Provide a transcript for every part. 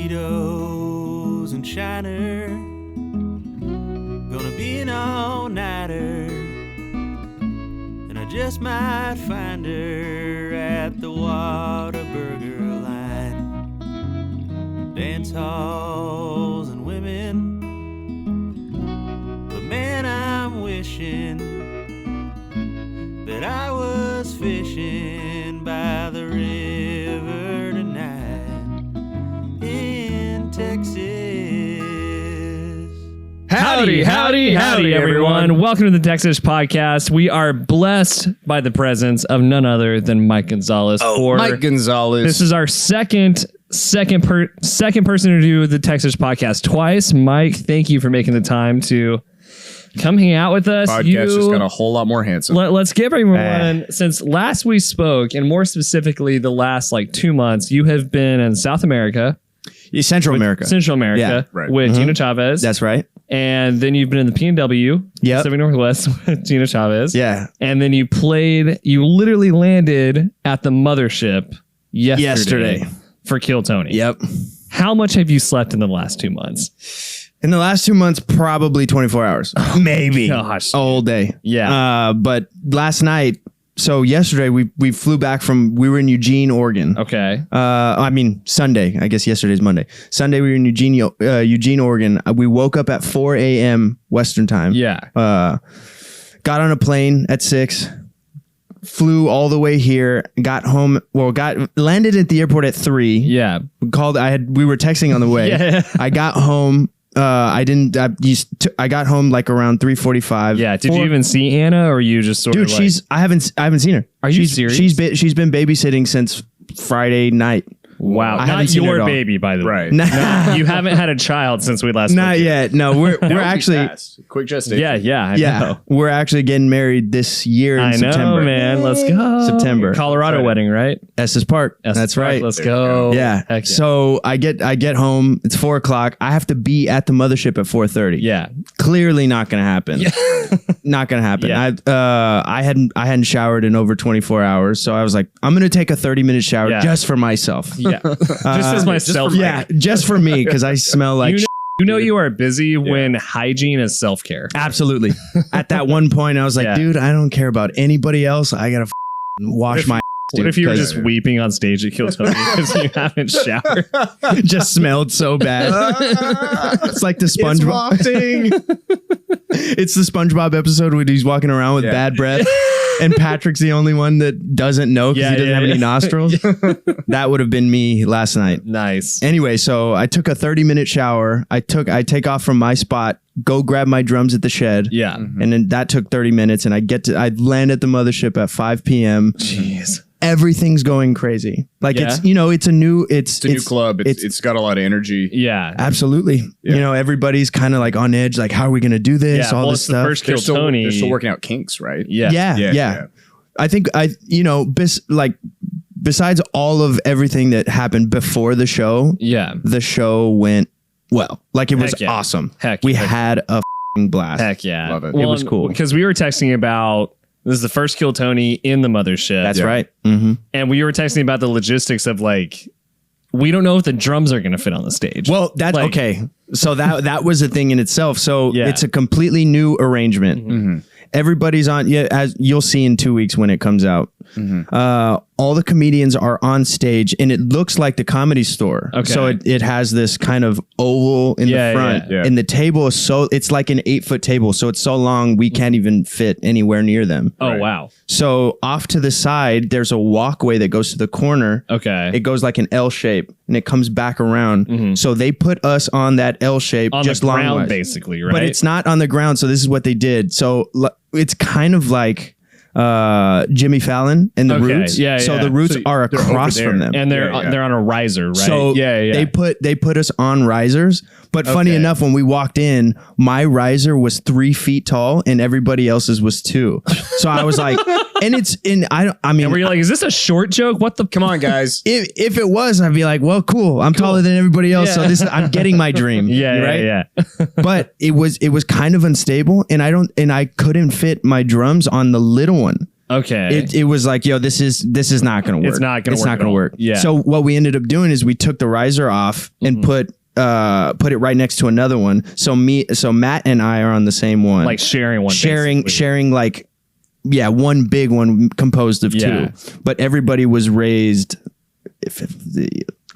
Speedos and Shiner, gonna be an all-nighter, and I just might find her at the Whataburger line. Dance halls and women, but man, I'm wishing that I was fishing by the river tonight in Texas. Howdy, everyone. Welcome to the Texish podcast. We are blessed by the presence of none other than Mike Gonzales. Mike Gonzales. This is our second person to do the Texish podcast twice. Mike, thank you for making the time to come hang out with us. Podcast just got a whole lot more handsome. Let's give everyone, since last we spoke, and more specifically the last 2 months, you have been in South America. Central America. Yeah, right. With Gina Chavez. That's right. And then you've been in the PNW, Pacific Northwest with Gina Chavez. Yeah. And then you literally landed at the Mothership yesterday for Kill Tony. Yep. How much have you slept in the last 2 months? In the last 2 months, probably 24 hours. Maybe. Gosh. All day. Yeah. But last night, so yesterday we flew back we were in Eugene, Oregon. Okay. Sunday. I guess yesterday's Monday. Sunday we were in Eugene, Oregon. We woke up at 4 a.m. Western time. Yeah. Got on a plane at 6. Flew all the way here. Got home. Landed at the airport at 3. Yeah. We were texting on the way. Yeah. I got home. I got home around 3:45. Yeah. Did you even see Anna, or you just sort of I haven't seen her. Are you serious? She's been babysitting since Friday night. Wow. I Not your baby, by the way. Right. No, you haven't had a child since we last Not yet. No, we're actually quick gestation. Yeah. I know. We're actually getting married this year in September. Know, man. Let's go. September. Colorado wedding, right? Estes Park. That's right. Let's go. Yeah. Heck yeah. So I get home. It's 4:00. I have to be at the mothership at 4:30. Yeah. Clearly not going to happen. Yeah. Not going to happen. Yeah. I hadn't showered in over 24 hours. So I was like, I'm going to take a 30-minute shower just for myself. Yeah. Just as myself. Just for me, because I smell like you know you are busy when hygiene is self-care. Absolutely. At that one point, I was like, dude, I don't care about anybody else. I got to wash my What if you were just weeping on stage at Kill Tony because you haven't showered? Just smelled so bad. It's like the SpongeBob. It's the SpongeBob episode where he's walking around with bad breath. And Patrick's the only one that doesn't know because he doesn't have any nostrils. That would have been me last night. Nice. Anyway, so I took a 30-minute shower. I take off from my spot, go grab my drums at the shed. Yeah. And then that took 30 minutes. And I land at the mothership at 5 p.m. Jeez. Everything's going crazy. It's a new club. It's got a lot of energy. Yeah. Absolutely. Yeah. everybody's kind of on edge. How are we going to do this? Yeah, all this stuff. The first Kill Tony. They're still working out kinks, right? Yeah. I think besides all of everything that happened before the show, the show went well. It was awesome. We had a blast. Heck yeah. Love it. It was cool. Because we were texting about, this is the first Kill Tony in the mothership. That's right. Mm-hmm. And we were texting about the logistics of we don't know if the drums are going to fit on the stage. Well, that's okay. So that was a thing in itself. So it's a completely new arrangement. Mm-hmm. Everybody's on, as you'll see in 2 weeks when it comes out. Mm-hmm. All the comedians are on stage, and it looks like the Comedy Store. Okay. So it has this kind of oval in the front, and the table is it's like an 8-foot table, so it's so long we can't even fit anywhere near them. Oh, wow. So off to the side, there's a walkway that goes to the corner. Okay. It goes like an L shape, and it comes back around. Mm-hmm. So they put us on that L shape, on just the ground, long-wise. basically, right? But it's not on the ground. So this is what they did. So it's kind of like Jimmy Fallon and the Roots. So the Roots are across from them, and they're on a riser, right? So they put us on risers. But funny enough, when we walked in, my riser was 3 feet tall, and everybody else's was 2. So I was like, and were you like, is this a short joke? What the? Come on, guys. If it was, I'd be like, well, cool. I'm taller than everybody else, so I'm getting my dream. Yeah. But it was kind of unstable, and I couldn't fit my drums on the little one. Okay. It was like, yo, this is not going to work. It's not going to work. Yeah. So what we ended up doing is we took the riser off and put it right next to another one. So Matt and I are on the same one. Like sharing one. Sharing like, one big one composed of two. But everybody was raised,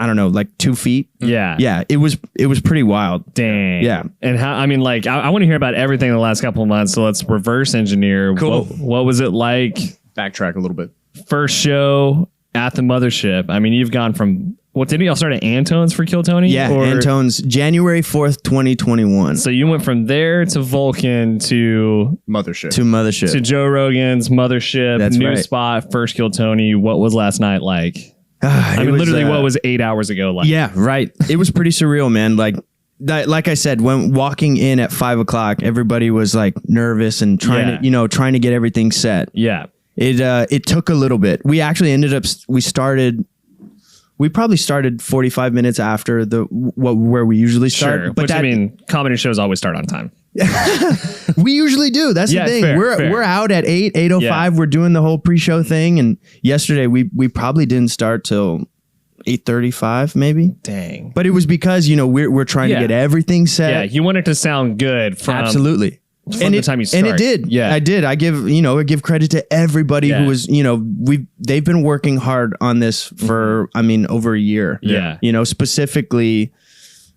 I don't know, like 2 feet. Yeah. Yeah. It was pretty wild. Dang. Yeah. And how, I mean, like, I want to hear about everything in the last couple of months. So let's reverse engineer. Cool. What was it like? Backtrack a little bit. First show at the Mothership. I mean, you've gone from, didn't y'all start at Antone's for Kill Tony? Yeah. Antone's January 4th, 2021. So you went from there to Vulcan to Mothership. to Joe Rogan's Mothership. That's new right. spot, first Kill Tony. What was last night like? I mean, literally, what was 8 hours ago like? Yeah, right. It was pretty surreal, man. Like I said, when walking in at 5 o'clock, everybody was like nervous and trying to get everything set. Yeah. It took a little bit. We actually ended up, we probably started 45 minutes after where we usually start. Sure. But Which, I mean, comedy shows always start on time. we usually do. That's the thing. Fair. We're out at 8:05. Yeah. We're doing the whole pre-show thing. And yesterday we probably didn't start till 8:35 maybe. Dang. But it was because, we're trying to get everything set. Yeah, you want it to sound good from Absolutely. from the time you start. And it did. Yeah. I did. I give credit to everybody who was, they've been working hard on this for, over a year. Yeah. Specifically,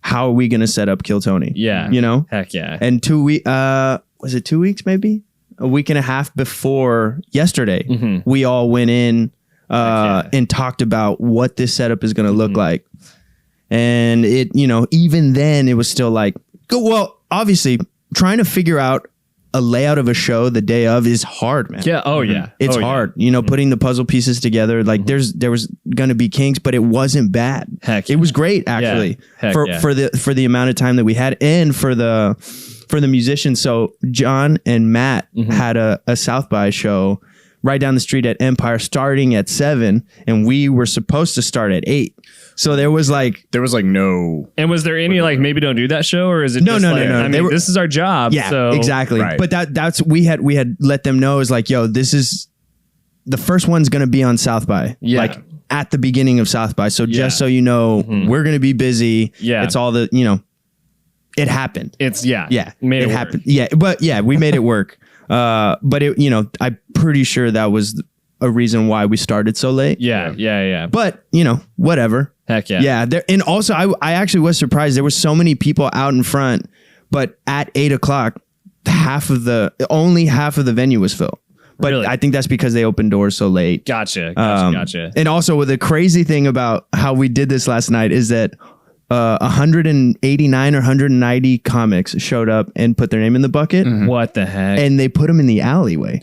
how are we going to set up Kill Tony? Yeah. Heck yeah. And was it 2 weeks maybe? A week and a half before yesterday, we all went in and talked about what this setup is going to look like. And it, even then it was still like, well, obviously trying to figure out a layout of a show the day of is hard, man. Yeah. Oh yeah. It's hard, putting the puzzle pieces together. Like there was gonna be kinks, but it wasn't bad. Heck it was great actually for the amount of time that we had and for the musicians. So John and Matt had a South by show right down the street at Empire starting at 7, and we were supposed to start at 8. So there was no. And was there any like maybe don't do that show, or is it no? I mean, this is our job. Yeah, so. exactly. Right. But that's we had let them know is like, yo, this is the first one's gonna be on South by. Yeah. Like at the beginning of South by. So just so you know, we're gonna be busy. Yeah. It's all the it happened. It's Yeah. Made it happened. Yeah, but we made it work. But it I'm pretty sure that was a reason why we started so late. Yeah. But whatever. Heck yeah. Yeah. And also I actually was surprised. There were so many people out in front, but at 8 o'clock, only half of the venue was filled. But Really? I think that's because they opened doors so late. Gotcha. And also the crazy thing about how we did this last night is that 189 or 190 comics showed up and put their name in the bucket. What the heck? And they put them in the alleyway.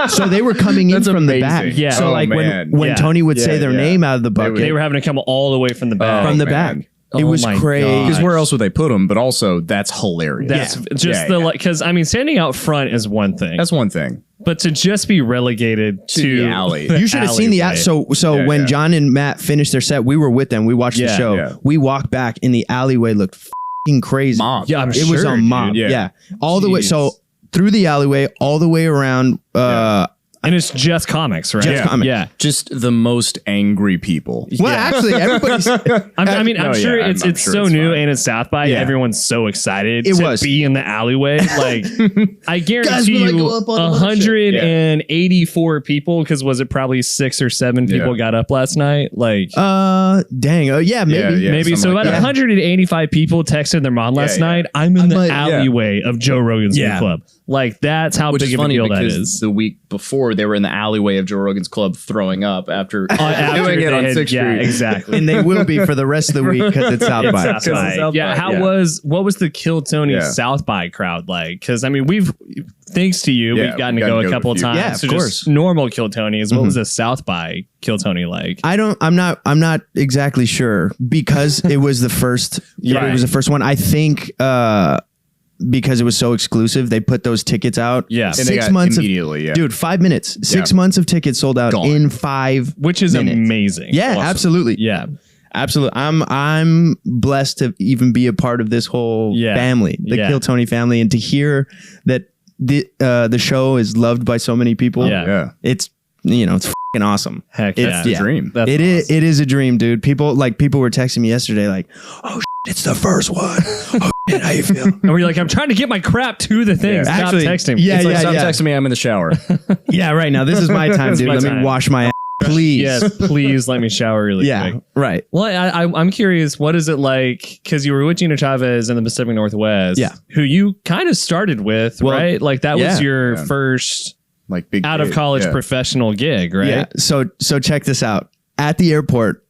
So they were coming in from the back. Yeah. So Oh, man. when Tony would say their yeah. name out of the bucket, they were having to come all the way from the back. from the man. back. It was my crazy. God. Because where else would they put them? But also, that's hilarious. That's just Yeah, because I mean, standing out front is one thing, That's one thing. but to just be relegated to the alley. You should have seen the alleyway. so Yeah, when yeah. John and Matt finished their set, we were with them. We watched the Yeah, show. yeah. We walked back, and the alleyway looked f***ing crazy. Mob. Yeah, I'm It was sure, a mob. dude. Yeah. All the way. Jeez. So through the alleyway, all the way around. and it's just comics, right? Just comics. Yeah. Just the most angry people. Well, actually, everybody's. I'm No, sure yeah, it's I'm it's sure so it's new fine. and it's South by. Yeah. Everyone's so excited It to was. be in the alleyway. Like I Guys, guarantee we like you, go up on the shit. 184 people. Because was it probably 6 or 7 people Yeah. got up last night? Like Dang. Oh, yeah, maybe. Yeah. maybe so. something About like that. 185 people texted their mom last yeah. night. I'm in the like- alleyway of Joe Rogan's new club. Like that's how Which big is of a funny deal that because is. the week before they were in the alleyway of Joe Rogan's club throwing up after After doing it they on had- 6th Yeah, Street. exactly. And they will be for the rest of the week because it's South by. South by. South Yeah, by, what was the Kill Tony Yeah. South by crowd like? Because I mean, thanks to you, Yeah, we've gotten to we've go gotten a to couple a few. times. Yeah, of so course. just normal Kill Tonys. What was the South by Kill Tony like? I'm not exactly sure because it was the first. Yeah. It was the first one. I think because it was so exclusive, they put those tickets out. Yeah. And they 6 got months immediately, yeah. dude. 5 minutes. 6 Yeah. months of tickets sold out Gone. in 5, Which is minutes. amazing. Yeah, Awesome. absolutely. Yeah. Absolutely. I'm blessed to even be a part of this whole Yeah. family, the Yeah. Kill Tony family, and to hear that the show is loved by so many people. Yeah. It's it's fucking awesome. Heck It's yeah. a dream. That's It is. awesome. It is a dream, dude. People were texting me yesterday, like, "Oh, it's the first one. Oh, how you feel?" And we're like, I'm trying to get my crap to the thing. Yeah. Stop Actually, texting. yeah, It's like, yeah, stop yeah. texting me. I'm in the shower. Yeah, right now. This is my time, This is dude. my Let time. me wash my ass, please. Yes, please let me shower really Yeah, quick. right. Well, I'm curious, what is it like? Because you were with Gina Chavez in the Pacific Northwest, Yeah. who you kind of started with, Well, right? Like that was yeah. your Yeah. first Like big out of college yeah. professional gig, right? Yeah. So check this out. At the airport,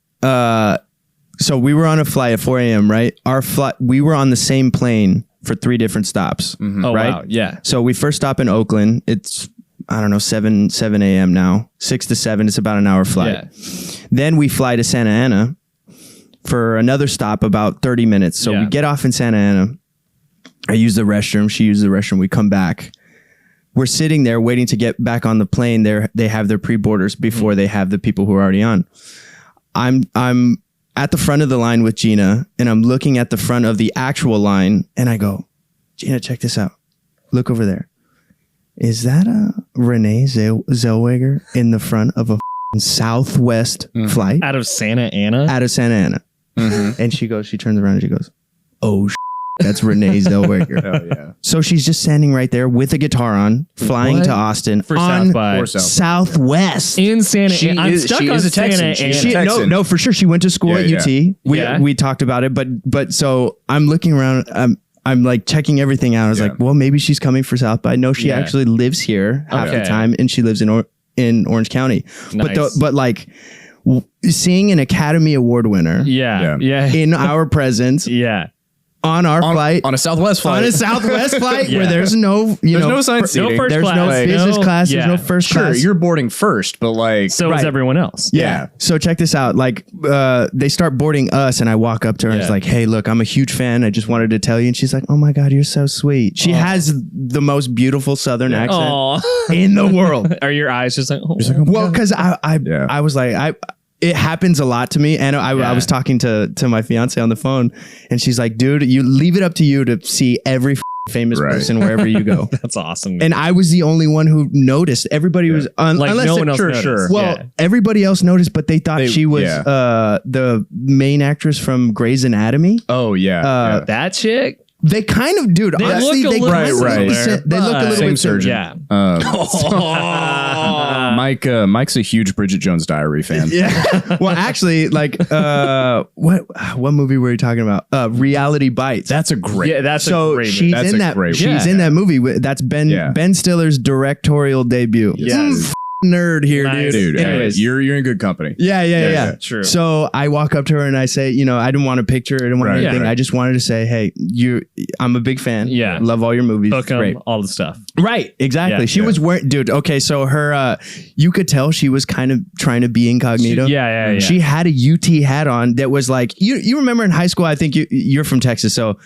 so we were on a flight at 4 a.m., right? Our flight, we were on the same plane for 3 different stops. Oh, right? wow. Yeah. So we first stop in Oakland. It's, I don't know, 7 a.m. now. 6 to 7. It's about an hour flight. Yeah. Then we fly to Santa Ana for another stop, about 30 minutes. So Yeah. we get off in Santa Ana. I use the restroom. She uses the restroom. We come back. We're sitting there waiting to get back on the plane. They have their pre-boarders before they have the people who are already on. I'm at the front of the line with Gina, and I'm looking at the front of the actual line, and I go, "Gina, check this out. Look over there. Is that a Renée Zellweger in the front of a Southwest flight Out of Santa Ana? out of Santa Ana?" And she turns around and she goes, "Oh, that's Renée Zellweger." Oh yeah. So she's just standing right there with a guitar on, flying What? to Austin For on South by. For South. Southwest. In Santa She Ana. I'm is- stuck she on is a Santa Texan. Ana. She's She, a Texan. no, for sure. She went to school Yeah, at UT. Yeah. We talked about it, but so I'm looking around. I'm like checking everything out. I was Yeah. like, well, maybe she's coming for South by. No, she Yeah. actually lives here half Okay. the time, and she lives in Orange County. Nice. But like seeing an Academy Award winner Yeah. Yeah. in our presence Yeah. on our flight. On a Southwest flight. On a Southwest flight Yeah. where there's no, There's no sign No seating. first there's class. no Like, business class, yeah. there's no first Sure, class. you're boarding first, but like So is Right. everyone else. yeah. So check this out. Like, they start boarding us, and I walk up to her and Yeah. it's like, "Hey, look, I'm a huge fan. I just wanted to tell you." And she's like, "Oh my God, you're so sweet." She has the most beautiful Southern accent Oh, in the world. are your eyes just like? Oh, Well, because Yeah. I was like, it happens a lot to me, and I was talking to my fiance on the phone, and she's like, "Dude, you leave it up to you to see every famous Right. person wherever you go." that's awesome. And I was the only one who noticed. Everybody was like unless no it- one else sure, noticed. sure. Well, Yeah. everybody else noticed, but they thought They- she was yeah. the main actress from Grey's Anatomy. Oh yeah. yeah. That chick. They kind of, dude. They honestly, look a they little kind of similar, they look a little Same bit similar. surgeon. Yeah. Mike's a huge Bridget Jones Diary fan. Yeah. Well, actually, like, what movie were you talking about? Reality Bites. That's a great. Yeah, that's so a great movie. she's That's in a that. great She's movie. in that movie. That's Ben Stiller's directorial debut. Yes. Nerd here, Nice. dude. Anyways. You're in good company. Yeah. True. So I walk up to her and I say, I didn't want a picture. I didn't want Right, anything. right. I just wanted to say, hey, I'm a big fan. Yeah. Love all your movies. Book 'em, Great. all the stuff. Right. Exactly. Yeah. She was wearing, dude. Okay. So her, you could tell she was kind of trying to be incognito. Yeah. She had a UT hat on that was like, you remember in high school, I think you're from Texas. So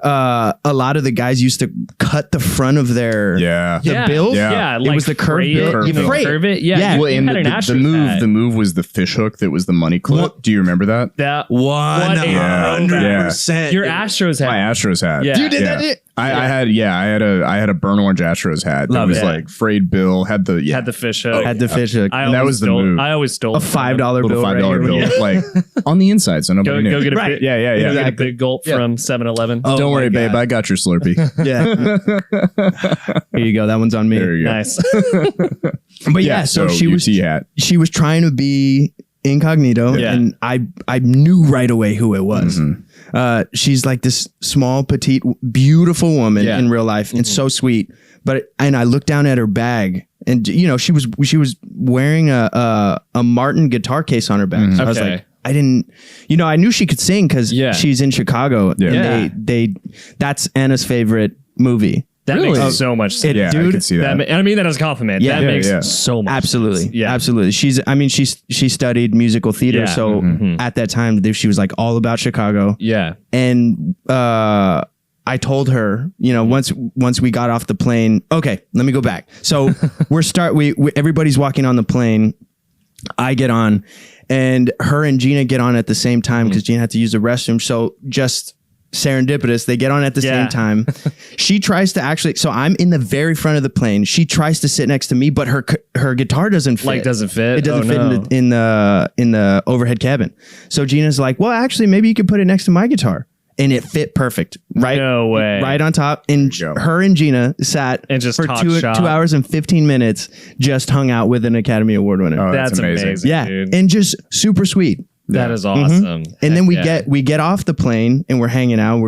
a lot of the guys used to cut the front of their the bill. Yeah, It was the curved bill. Curved You bill. curve it. Yeah. Yeah. You Well, and had an the Astros move, hat. the move was the fish hook that was the money clip. What? Do you remember that? That 100%. your Astros hat. My Astros hat. Yeah. You did that? I had a burnt orange Astros hat that Love was it. like frayed bill, had the Had the fish hook. Had the fish hook. I that always was the stole- move. I always stole A it from them. $5 little bill. $5 right bill, here. like on the inside, so nobody knew. Go get a Right. big, Yeah. go get a Exactly. big gulp from 7-Eleven. Oh Don't my worry, babe. God. I got your Slurpee. Yeah. Here you go. That one's on me. There you go. Nice. But yeah, so she was UT hat. she was trying to be incognito, Yeah. and I knew right away who it was. She's like this small, petite, beautiful woman Yeah. in real life, and so sweet. And I looked down at her bag, and she was wearing a Martin guitar case on her back. So I was Okay. like, I didn't, I knew she could sing because Yeah. she's in Chicago. Yeah. And they that's Anna's favorite movie. That Really? makes so much sense. Yeah, I Dude, can see that. And I mean that as a compliment. Yeah. that Yeah, makes so much Absolutely. sense. Yeah. Absolutely. She studied musical theater. Yeah. So at that time she was like all about Chicago. Yeah. And I told her, once we got off the plane, okay, let me go back. So everybody's walking on the plane. I get on, and her and Gina get on at the same time because Gina had to use the restroom. So just serendipitous. They get on at the same time. She tries to actually, so I'm in the very front of the plane. She tries to sit next to me, but her guitar doesn't fit. Like doesn't fit. It doesn't fit in the overhead cabin. So Gina's like, well, actually, maybe you could put it next to my guitar. And it fit perfect. Right. No way. Right on top. And her and Gina sat and just for 2 hours and 15 minutes, just hung out with an Academy Award winner. Oh, that's amazing. Yeah. Dude. And just super sweet. That is awesome. And then we get off the plane and we're hanging out.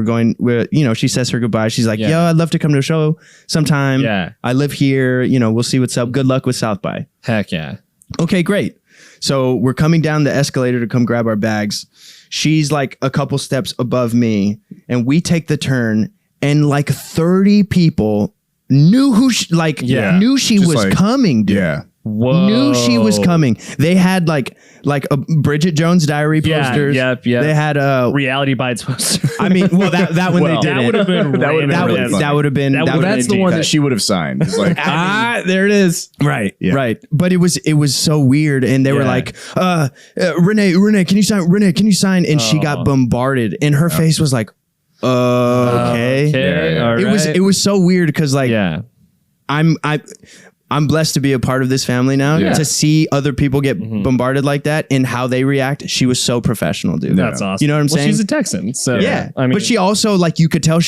She says her goodbye. She's like, yo, I'd love to come to a show sometime. Yeah. I live here. We'll see what's up. Good luck with South by. Heck yeah. Okay, great. So we're coming down the escalator to come grab our bags. She's like a couple steps above me and we take the turn and like 30 people knew who knew she was coming, dude. Yeah. Whoa. Knew she was coming. They had like a Bridget Jones Diary posters. Yep. They had a Reality Bites poster. I mean, well, that one they didn't. That would have been that would have been that's the one that she would have signed. It's like there it is. Right. Yeah. Right. But it was so weird, and they were like, Renee, can you sign? Renee, can you sign? And she got bombarded, and her face was like, okay. All right. It was so weird because I'm blessed to be a part of this family now. Yeah. To see other people get bombarded like that and how they react. She was so professional, dude. That's awesome. You know what I'm saying? She's a Texan, so yeah. I mean, but she also you could tell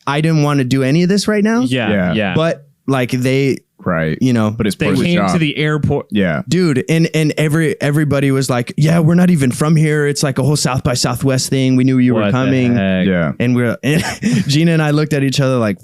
I didn't want to do any of this right now. Yeah. But they. Right. But it's they part of the came job. to the airport. Yeah. Dude, and everybody was like, yeah, we're not even from here. It's like a whole South by Southwest thing. We knew you were coming. Yeah. And Gina and I looked at each other like,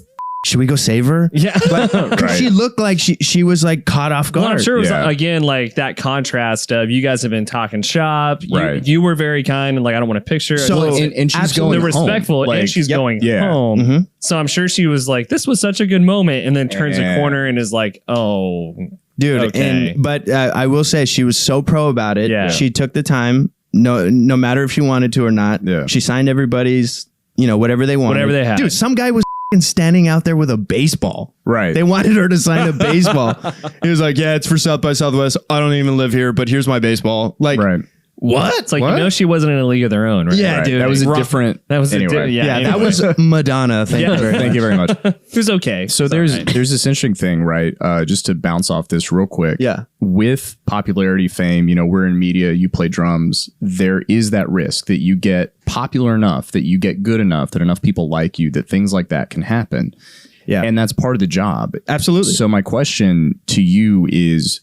should we go save her? Yeah. Because she looked like she was like caught off guard. Well, I'm sure it was again like that contrast of you guys have been talking shop. You were very kind and like I don't want to picture. So and she's going respectful home. and she's going home. Mm-hmm. So I'm sure she was like, this was such a good moment, and then turns a corner and is like, oh, dude. Okay. But I will say she was so pro about it. Yeah. She took the time. No matter if she wanted to or not. Yeah. She signed everybody's whatever they wanted. Whatever they had. Dude, some guy was standing out there with a baseball. Right. They wanted her to sign a baseball. He was like, yeah, it's for South by Southwest. I don't even live here, but here's my baseball. Like, what? It's like, she wasn't in a league of their own, right? Yeah, dude. That was a different. That was anyway. That was Madonna. Thank you very much. It was okay. So there's this interesting thing, right? Just to bounce off this real quick. Yeah. With popularity, fame, we're in media, you play drums. There is that risk that you get popular enough, that you get good enough, that enough people like you, that things like that can happen. Yeah. And that's part of the job. Absolutely. So my question to you is,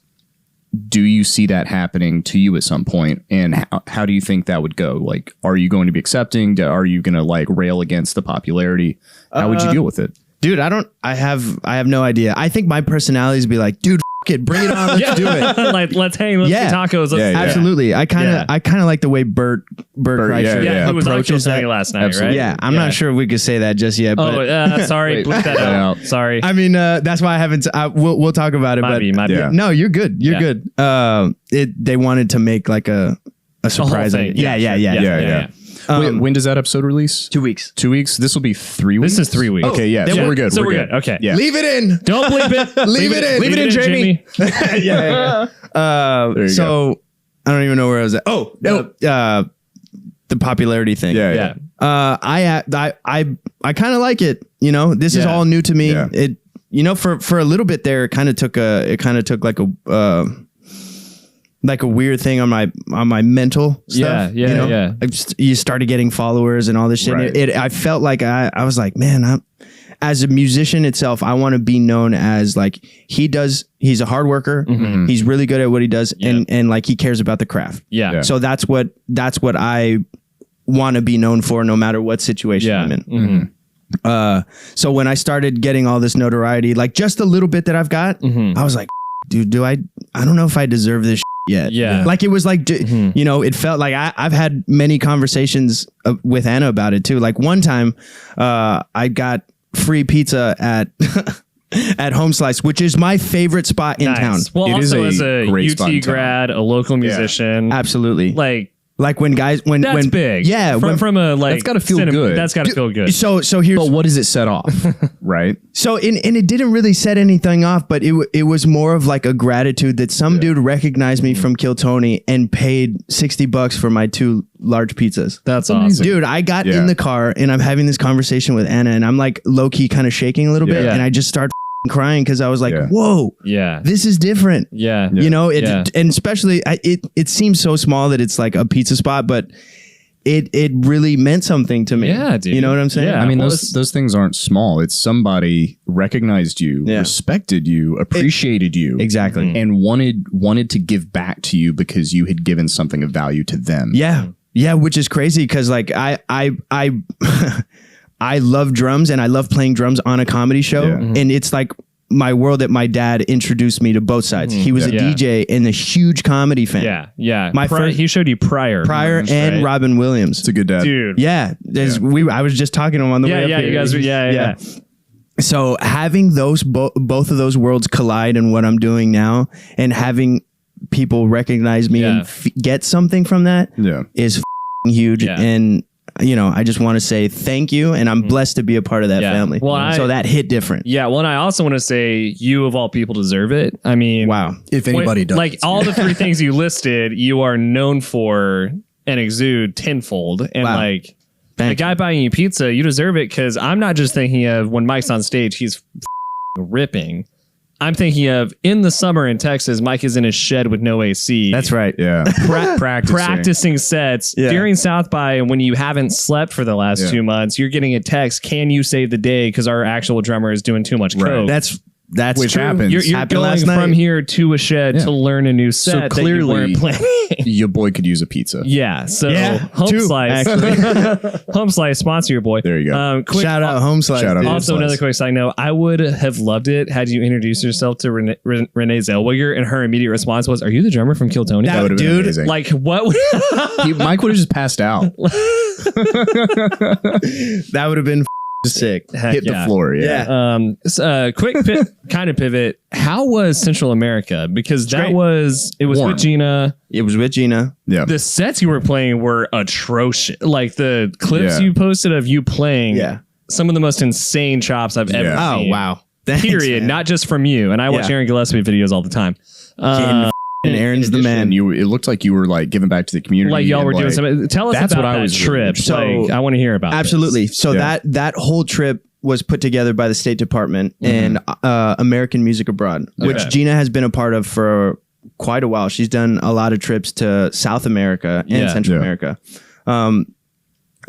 do you see that happening to you at some point? And how do you think that would go? Like, are you going to be accepting? Are you going to rail against the popularity? How would you deal with it? Dude, I have no idea. I think my personality is be like, dude, it, bring it on, let's do it. Let's hang, let's get tacos. Absolutely. I kind of like the way Bert Kreischer he was approaches that last night, Absolutely. right? Yeah, I'm not sure if we could say that just yet. But Sorry, bleep that out. Sorry. I mean, that's why I haven't. We'll talk about it. Might be. No, you're good. You're good. They wanted to make like a surprise. Yeah. When does that episode release? 2 weeks. 2 weeks? This will be 3 weeks? This is 3 weeks. Okay, yeah. Then we're good. So we're we're good. Okay. Yeah. Leave it in. Don't bleep it. Leave it in. Leave it in, Jamie. Yeah. There you So I don't even know where I was at. Oh, the popularity thing. Yeah. I kind of like it. This is all new to me. Yeah. It, for a little bit there, it kind of took like a weird thing on my mental stuff. Yeah. You started getting followers and all this shit. Right. I felt like I was like, man, as a musician itself, I want to be known as like he's a hard worker. Mm-hmm. He's really good at what he does. And like he cares about the craft. Yeah. So that's what I want to be known for no matter what situation I'm in. Mm-hmm. So when I started getting all this notoriety, like just a little bit that I've got, I was like, dude, I don't know if I deserve this yet. Yeah. Like it was like, it felt like I've had many conversations with Anna about it too. Like one time I got free pizza at Home Slice, which is my favorite spot in town. Well, It is also a as a great spot in UT town. grad, a local musician. Absolutely. Like Like when guys, That's big. Yeah. From a like, That's gotta feel good. That's got to feel good. So here's, But what does it set off? Right? so and it didn't really set anything off, but it was more of like a gratitude that some dude recognized me from Kill Tony and paid $60 for my 2 large pizzas. That's awesome. Dude, I got Yeah. in the car and I'm having this conversation with Anna and I'm like low key kind of shaking a little bit Yeah. and I just start crying because I was like, Yeah. whoa, Yeah. this is different. Yeah. You know, Yeah. and especially it seems so small that it's like a pizza spot, but it really meant something to me. Yeah, dude. You know what I'm saying? Yeah. I mean, Well, those things aren't small. It's somebody recognized you, Yeah. respected you, appreciated you, Exactly. and wanted to give back to you because you had given something of value to them. Yeah. Yeah, which is crazy because like I I love drums and I love playing drums on a comedy show. Yeah. And it's like my world that my dad introduced me to both sides. He was a Yeah. DJ and a huge comedy fan. Yeah. Yeah. My first- he showed you Pryor And right? Robin Williams. It's a good dad. Dude. Yeah. I was just talking to him on the way Yeah. up Yeah. here. You guys. Yeah. So having those both of those worlds collide in what I'm doing now and having people recognize me Yeah. and get something from that Yeah. is huge. Yeah. And you know, I just want to say thank you, and I'm blessed to be a part of that Yeah. family. Well, so that hit different. Yeah. Well, and I also want to say you of all people deserve it. I mean, Wow. If when- like all the 3 things you listed, you are known for and exude tenfold. And Wow. like the Thank guy buying you pizza, you deserve it because I'm not just thinking of when Mike's on stage, he's ripping. I'm thinking of in the summer in Texas, Mike is in his shed with no AC. That's right. Yeah. Practicing sets Yeah. during South by, and when you haven't slept for the last 2 months, you're getting a text. Can you save the day? Because our actual drummer is doing too much coke. That's Which true. happens. You're Happened going last from night. here to a shed to learn a new set that you clearly- weren't playing. Your boy could use a pizza. Yeah. So Yeah, Home 2, Slice, Home Slice, sponsor your boy. There you go. Quick, Shout out Home Slice. Shout out dude. Home Also, Slice. another quick side note: I would have loved it had you introduced yourself to Renée Zellweger, and her immediate response was, "Are you the drummer from Kill Tony?" That would have been Dude, amazing. Like what? Mike would have just passed out. That would have been sick. Heck Hit yeah. the floor. Yeah. Quick kind of pivot. How was Central America? Because it was Warm. with Gina. It was with Gina. Yeah. The sets you were playing were atrocious. Like the clips Yeah. you posted of you playing. Yeah. Some of the most insane chops I've ever Yeah. seen. Oh wow. Thanks, Period. man. Not just from you. And I watch Yeah. Aaron Gillespie videos all the time. And Aaron's the man. It looked like you were like giving back to the community. Like y'all and, were doing like, something. Tell us that's about what I that was trip. really So- Like, I want to hear about Absolutely. this. So Yeah. that whole trip was put together by the State Department and American Music Abroad, which Okay. Gina has been a part of for quite a while. She's done a lot of trips to South America and Yeah. Central Yeah. America.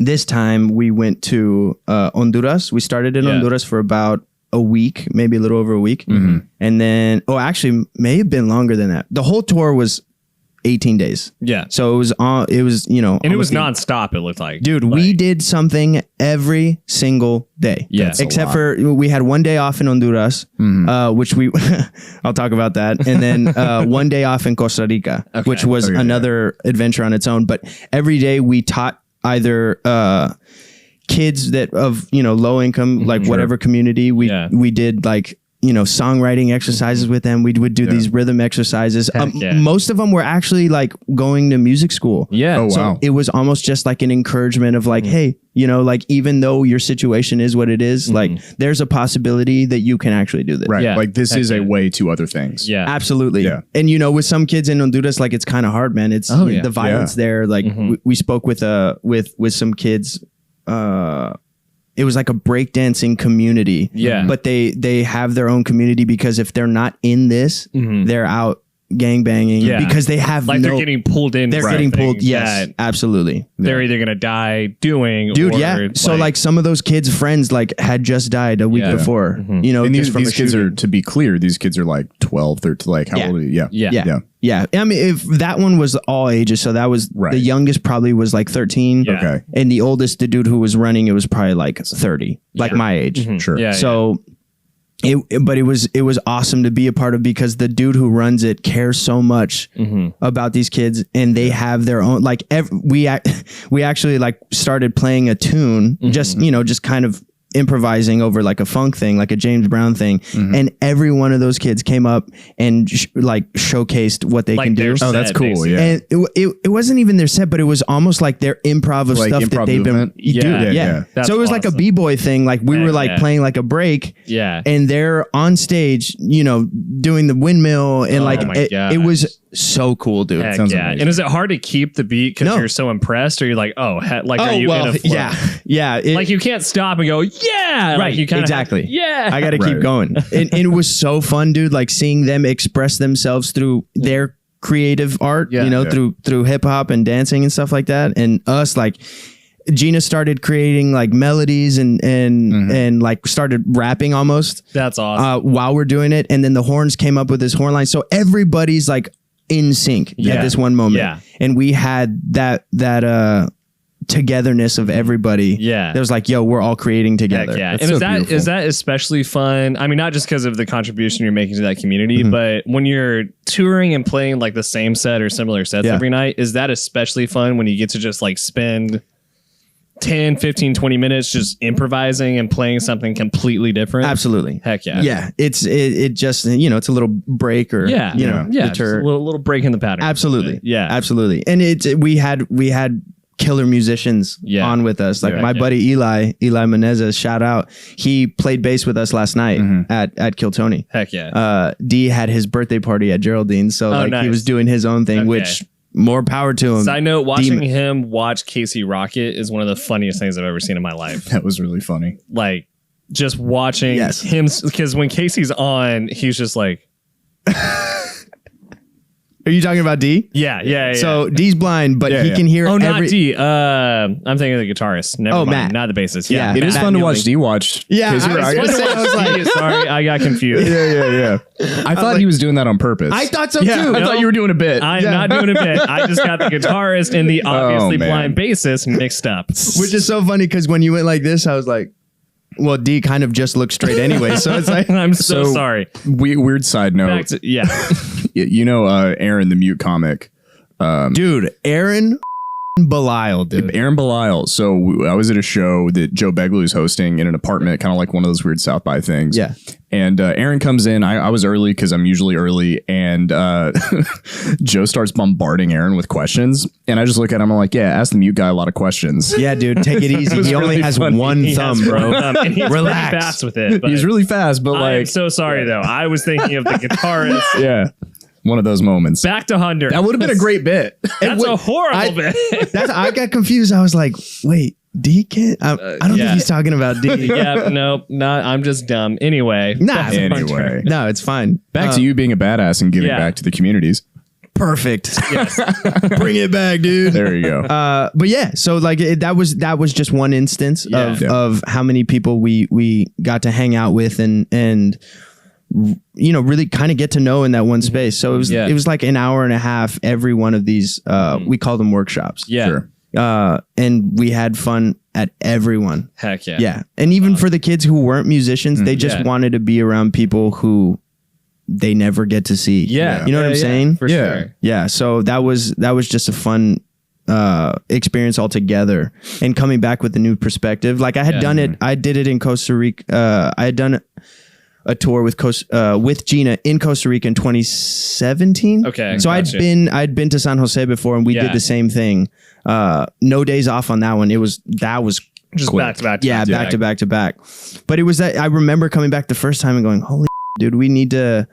This time we went to Honduras. We started in Yeah. Honduras for about a week, maybe a little over a week. And then, actually may have been longer than that. The whole tour was 18 days. Yeah. So it was you know, And it was almost nonstop, it looked like. Dude, Like, we did something every single day. Yeah. That's a Except lot. for we had one day off in Honduras, which we, I'll talk about that. And then one day off in Costa Rica, which was Okay, another adventure on its own. But every day we taught either kids that of, you know, low income, like whatever community Yeah. we did like, you know, songwriting exercises with them. We would do these rhythm exercises. yeah. Most of them were actually like going to music school. Yeah. Oh, So wow. it was almost just like an encouragement of like, hey, you know, like even though your situation is what it is, like there's a possibility that you can actually do this. Right. Yeah. Like this Heck is a yeah. way to other things. Yeah. Absolutely. Yeah. And you know, with some kids in Honduras, like it's kind of hard, man. It's Oh, yeah. the violence there. Like we spoke with some kids. It was like a breakdancing community. Yeah. But they have their own community because if they're not in this, they're out gangbanging Yeah. because they have Like no, they're getting pulled in. they're for getting something pulled. Yes, that absolutely. They're either going to die doing. Dude, or yeah. So like some of those kids' friends like had just died a week Yeah. before. You know, And just these, from a these kids shooting. are, to be clear, these kids are like 12, 13, like how Yeah. old are you? Yeah. Yeah. Yeah. Yeah. I mean, if that one was all ages, so that was Right. the youngest probably was like 13. Yeah. Okay. And the oldest, the dude who was running, it was probably like 30, like my age. Sure. Yeah. So but it was awesome to be a part of because the dude who runs it cares so much about these kids and they have their own, like we actually like started playing a tune just, you know, just kind of improvising over like a funk thing, like a James Brown thing, and every one of those kids came up and showcased what they Like can do. their Oh, that's set, cool. basically. Yeah. And it wasn't even their set, but it was almost like their improv of Like stuff that improv they've movement? been. Yeah, yeah. That's So it was like a awesome. b-boy thing. Like we were like Yeah. playing like a break. Yeah. And they're on stage, you know, doing the windmill and Oh my it gosh. was so cool, dude. Heck sounds yeah. amazing. And is it hard to keep the beat because No. you're so impressed, or you're like, oh, are you in a flow? yeah. Like you can't stop and go, yeah. Right, Like you kinda exactly. yeah. I got to keep Right. going. And it was so fun, dude. Like seeing them express themselves through their creative art, Yeah. you know, Yeah. through hip hop and dancing and stuff like that. And us, like Gina started creating like melodies and like started rapping almost That's awesome. while we're doing it. And then the horns came up with this horn line. So everybody's like in sync Yeah. at this one moment. Yeah. And we had that togetherness of everybody. Yeah. That was like, yo, we're all creating together. Heck yeah. That's And so is beautiful. that especially fun? I mean, not just because of the contribution you're making to that community, Mm-hmm. but when you're touring and playing like the same set or similar sets Yeah. every night, is that especially fun when you get to just like spend 10, 15, 20 minutes just improvising and playing something completely different? Absolutely. Heck yeah. Yeah. It just, you know, it's a little break or, Yeah. you know, Yeah. Just deter. a little break in the pattern. Absolutely. Yeah. Absolutely. And we had killer musicians Yeah. on with us. Like Yeah. my Yeah. buddy Eli Menezes, shout out. He played bass with us last night at Kill Tony. Heck yeah. D had his birthday party at Geraldine. So like nice. he was doing his own thing, Okay. which more power to him. Side note, watching D- him watch Casey Rocket is one of the funniest things I've ever seen in my life. That was really funny. Like just watching Yes. him, because when Casey's on, he's just like, Are you talking about D? yeah. So D's blind, but Yeah, he yeah. can hear Oh, not every D. I'm thinking of the guitarist. Never Oh, mind. Matt. Not the bassist. Yeah. It is Matt fun to watch Newling. D watch. Yeah, 'cause I you're was right. gonna say, I was like- Sorry, I got confused. Yeah. I thought he was doing that on purpose. I thought so Yeah, too. I thought you were doing a bit. I'm not doing a bit. I just got the guitarist and the obviously man. blind bassist mixed up. Which is so funny because when you went like this, I was like, well, D kind of just looked straight anyway. So it's like, I'm so So- sorry. Weird side note. Back to, yeah. You know, Aaron, the mute comic. dude, Aaron Belial, dude. Aaron Belial. So I was at a show that Joe Begley's hosting in an apartment, kind of like one of those weird South by things. Yeah. And Aaron comes in. I was early because I'm usually early. And Joe starts bombarding Aaron with questions. And I just look at him. I'm like, yeah, ask the mute guy a lot of questions. Yeah, dude, take it easy. was He only really has funny. one He thumb, has bro. one thumb, and he's Relax. pretty fast with it. But He's really fast, but I am like, so sorry though. I was thinking of the guitarist. yeah, one of those moments. Back to Honduras. That would have been a great bit. That's a horrible I- bit. I got confused. I was like, wait, D can't. I don't yeah. think he's talking about D. Yeah, nope, not. I'm just dumb. Anyway, Nah, back to Anyway. Honduras. No, it's fine. Back to you being a badass and giving yeah. back to the communities. Perfect. Yes. Bring it back, dude. There you go. But yeah, so like that was just one instance Yeah. of how many people we got to hang out with and you know really kind of get to know in that one space. So Yeah. it was like an hour and a half every one of these. We call them workshops. Yeah. Sure. And we had fun at everyone. Heck yeah. Yeah, and even for the kids who weren't musicians, they just Yeah. wanted to be around people who they never get to see. Yeah. you know what I'm saying? For Yeah. sure. Yeah, so that was just a fun experience altogether, and coming back with a new perspective. Like I had Yeah. done it, I did it in Costa Rica. I had done a tour with Gina in Costa Rica in 2017. Okay, so gotcha. I'd been to San Jose before, and we Yeah. did the same thing. No days off on that one. That was Just Quick. back to back. yeah, back to back to back. But it was that I remember coming back the first time and going, holy dude, we need to.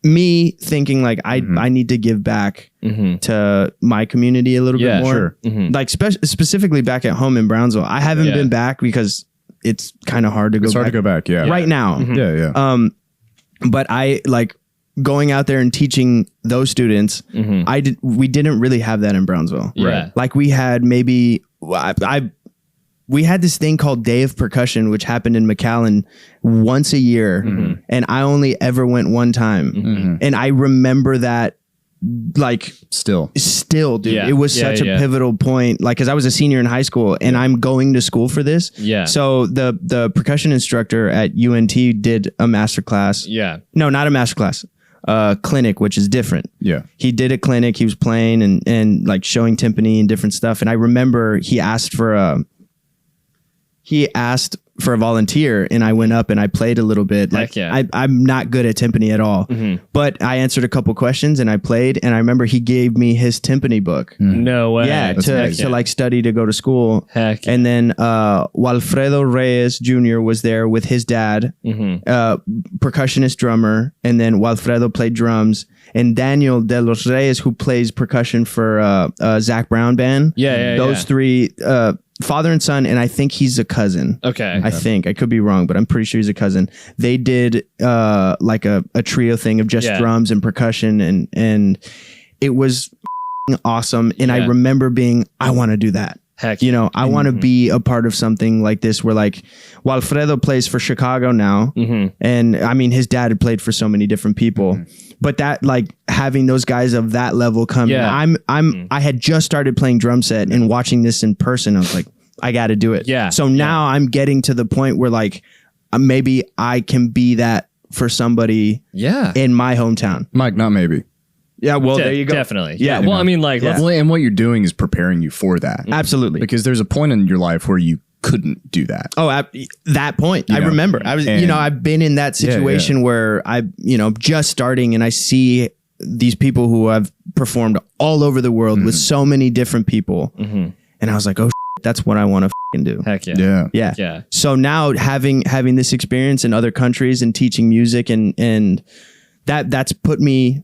Me thinking like I need to give back to my community a little Yeah, bit more. sure. Mhm. Like specifically back at home in Brownsville. I haven't Yeah. been back because it's kind of hard to go It's hard back to go back. Yeah. right now. Yeah. But I like going out there and teaching those students. We didn't really have that in Brownsville. Yeah. Like we had maybe we had this thing called Day of Percussion, which happened in McAllen once a year, and I only ever went one time. And I remember that like Still. dude, Yeah. it was Yeah, such a yeah. pivotal point. Like, cause I was a senior in high school and I'm going to school for this. Yeah. So the percussion instructor at UNT did a master class. Yeah. No, not a master class. Clinic, which is different. Yeah. He did a clinic. He was playing and like showing timpani and different stuff. And I remember he asked for a volunteer, and I went up and I played a little bit. Like, Heck yeah. I'm not good at timpani at all, but I answered a couple questions and I played. And I remember he gave me his timpani book. No way. Yeah, to like study to go to school. Heck yeah. And then Walfredo Reyes Jr. was there with his dad, percussionist drummer, and then Walfredo played drums. And Daniel de los Reyes, who plays percussion for Zach Brown band. Those three, father and son, and I think he's a cousin. Okay. I think. I could be wrong, but I'm pretty sure he's a cousin. They did like a trio thing of just drums and percussion, and it was awesome. And I remember being, I want to do that. Heck, you know, I want to be a part of something like this where like Walfredo plays for Chicago now. And I mean, his dad had played for so many different people, but that like having those guys of that level come, I had just started playing drum set and watching this in person. I was like, I got to do it. Yeah. So now I'm getting to the point where like, maybe I can be that for somebody in my hometown. Mike, not maybe. Yeah, well, there you go. Definitely. Yeah. Well, I mean, like, And what you're doing is preparing you for that. Absolutely. Because there's a point in your life where you couldn't do that. Oh, at that point, I remember. I was, I've been in that situation where I, just starting, and I see these people who have performed all over the world with so many different people, and I was like, oh, that's what I want to do. Heck yeah. Yeah. So now having this experience in other countries and teaching music and that's put me,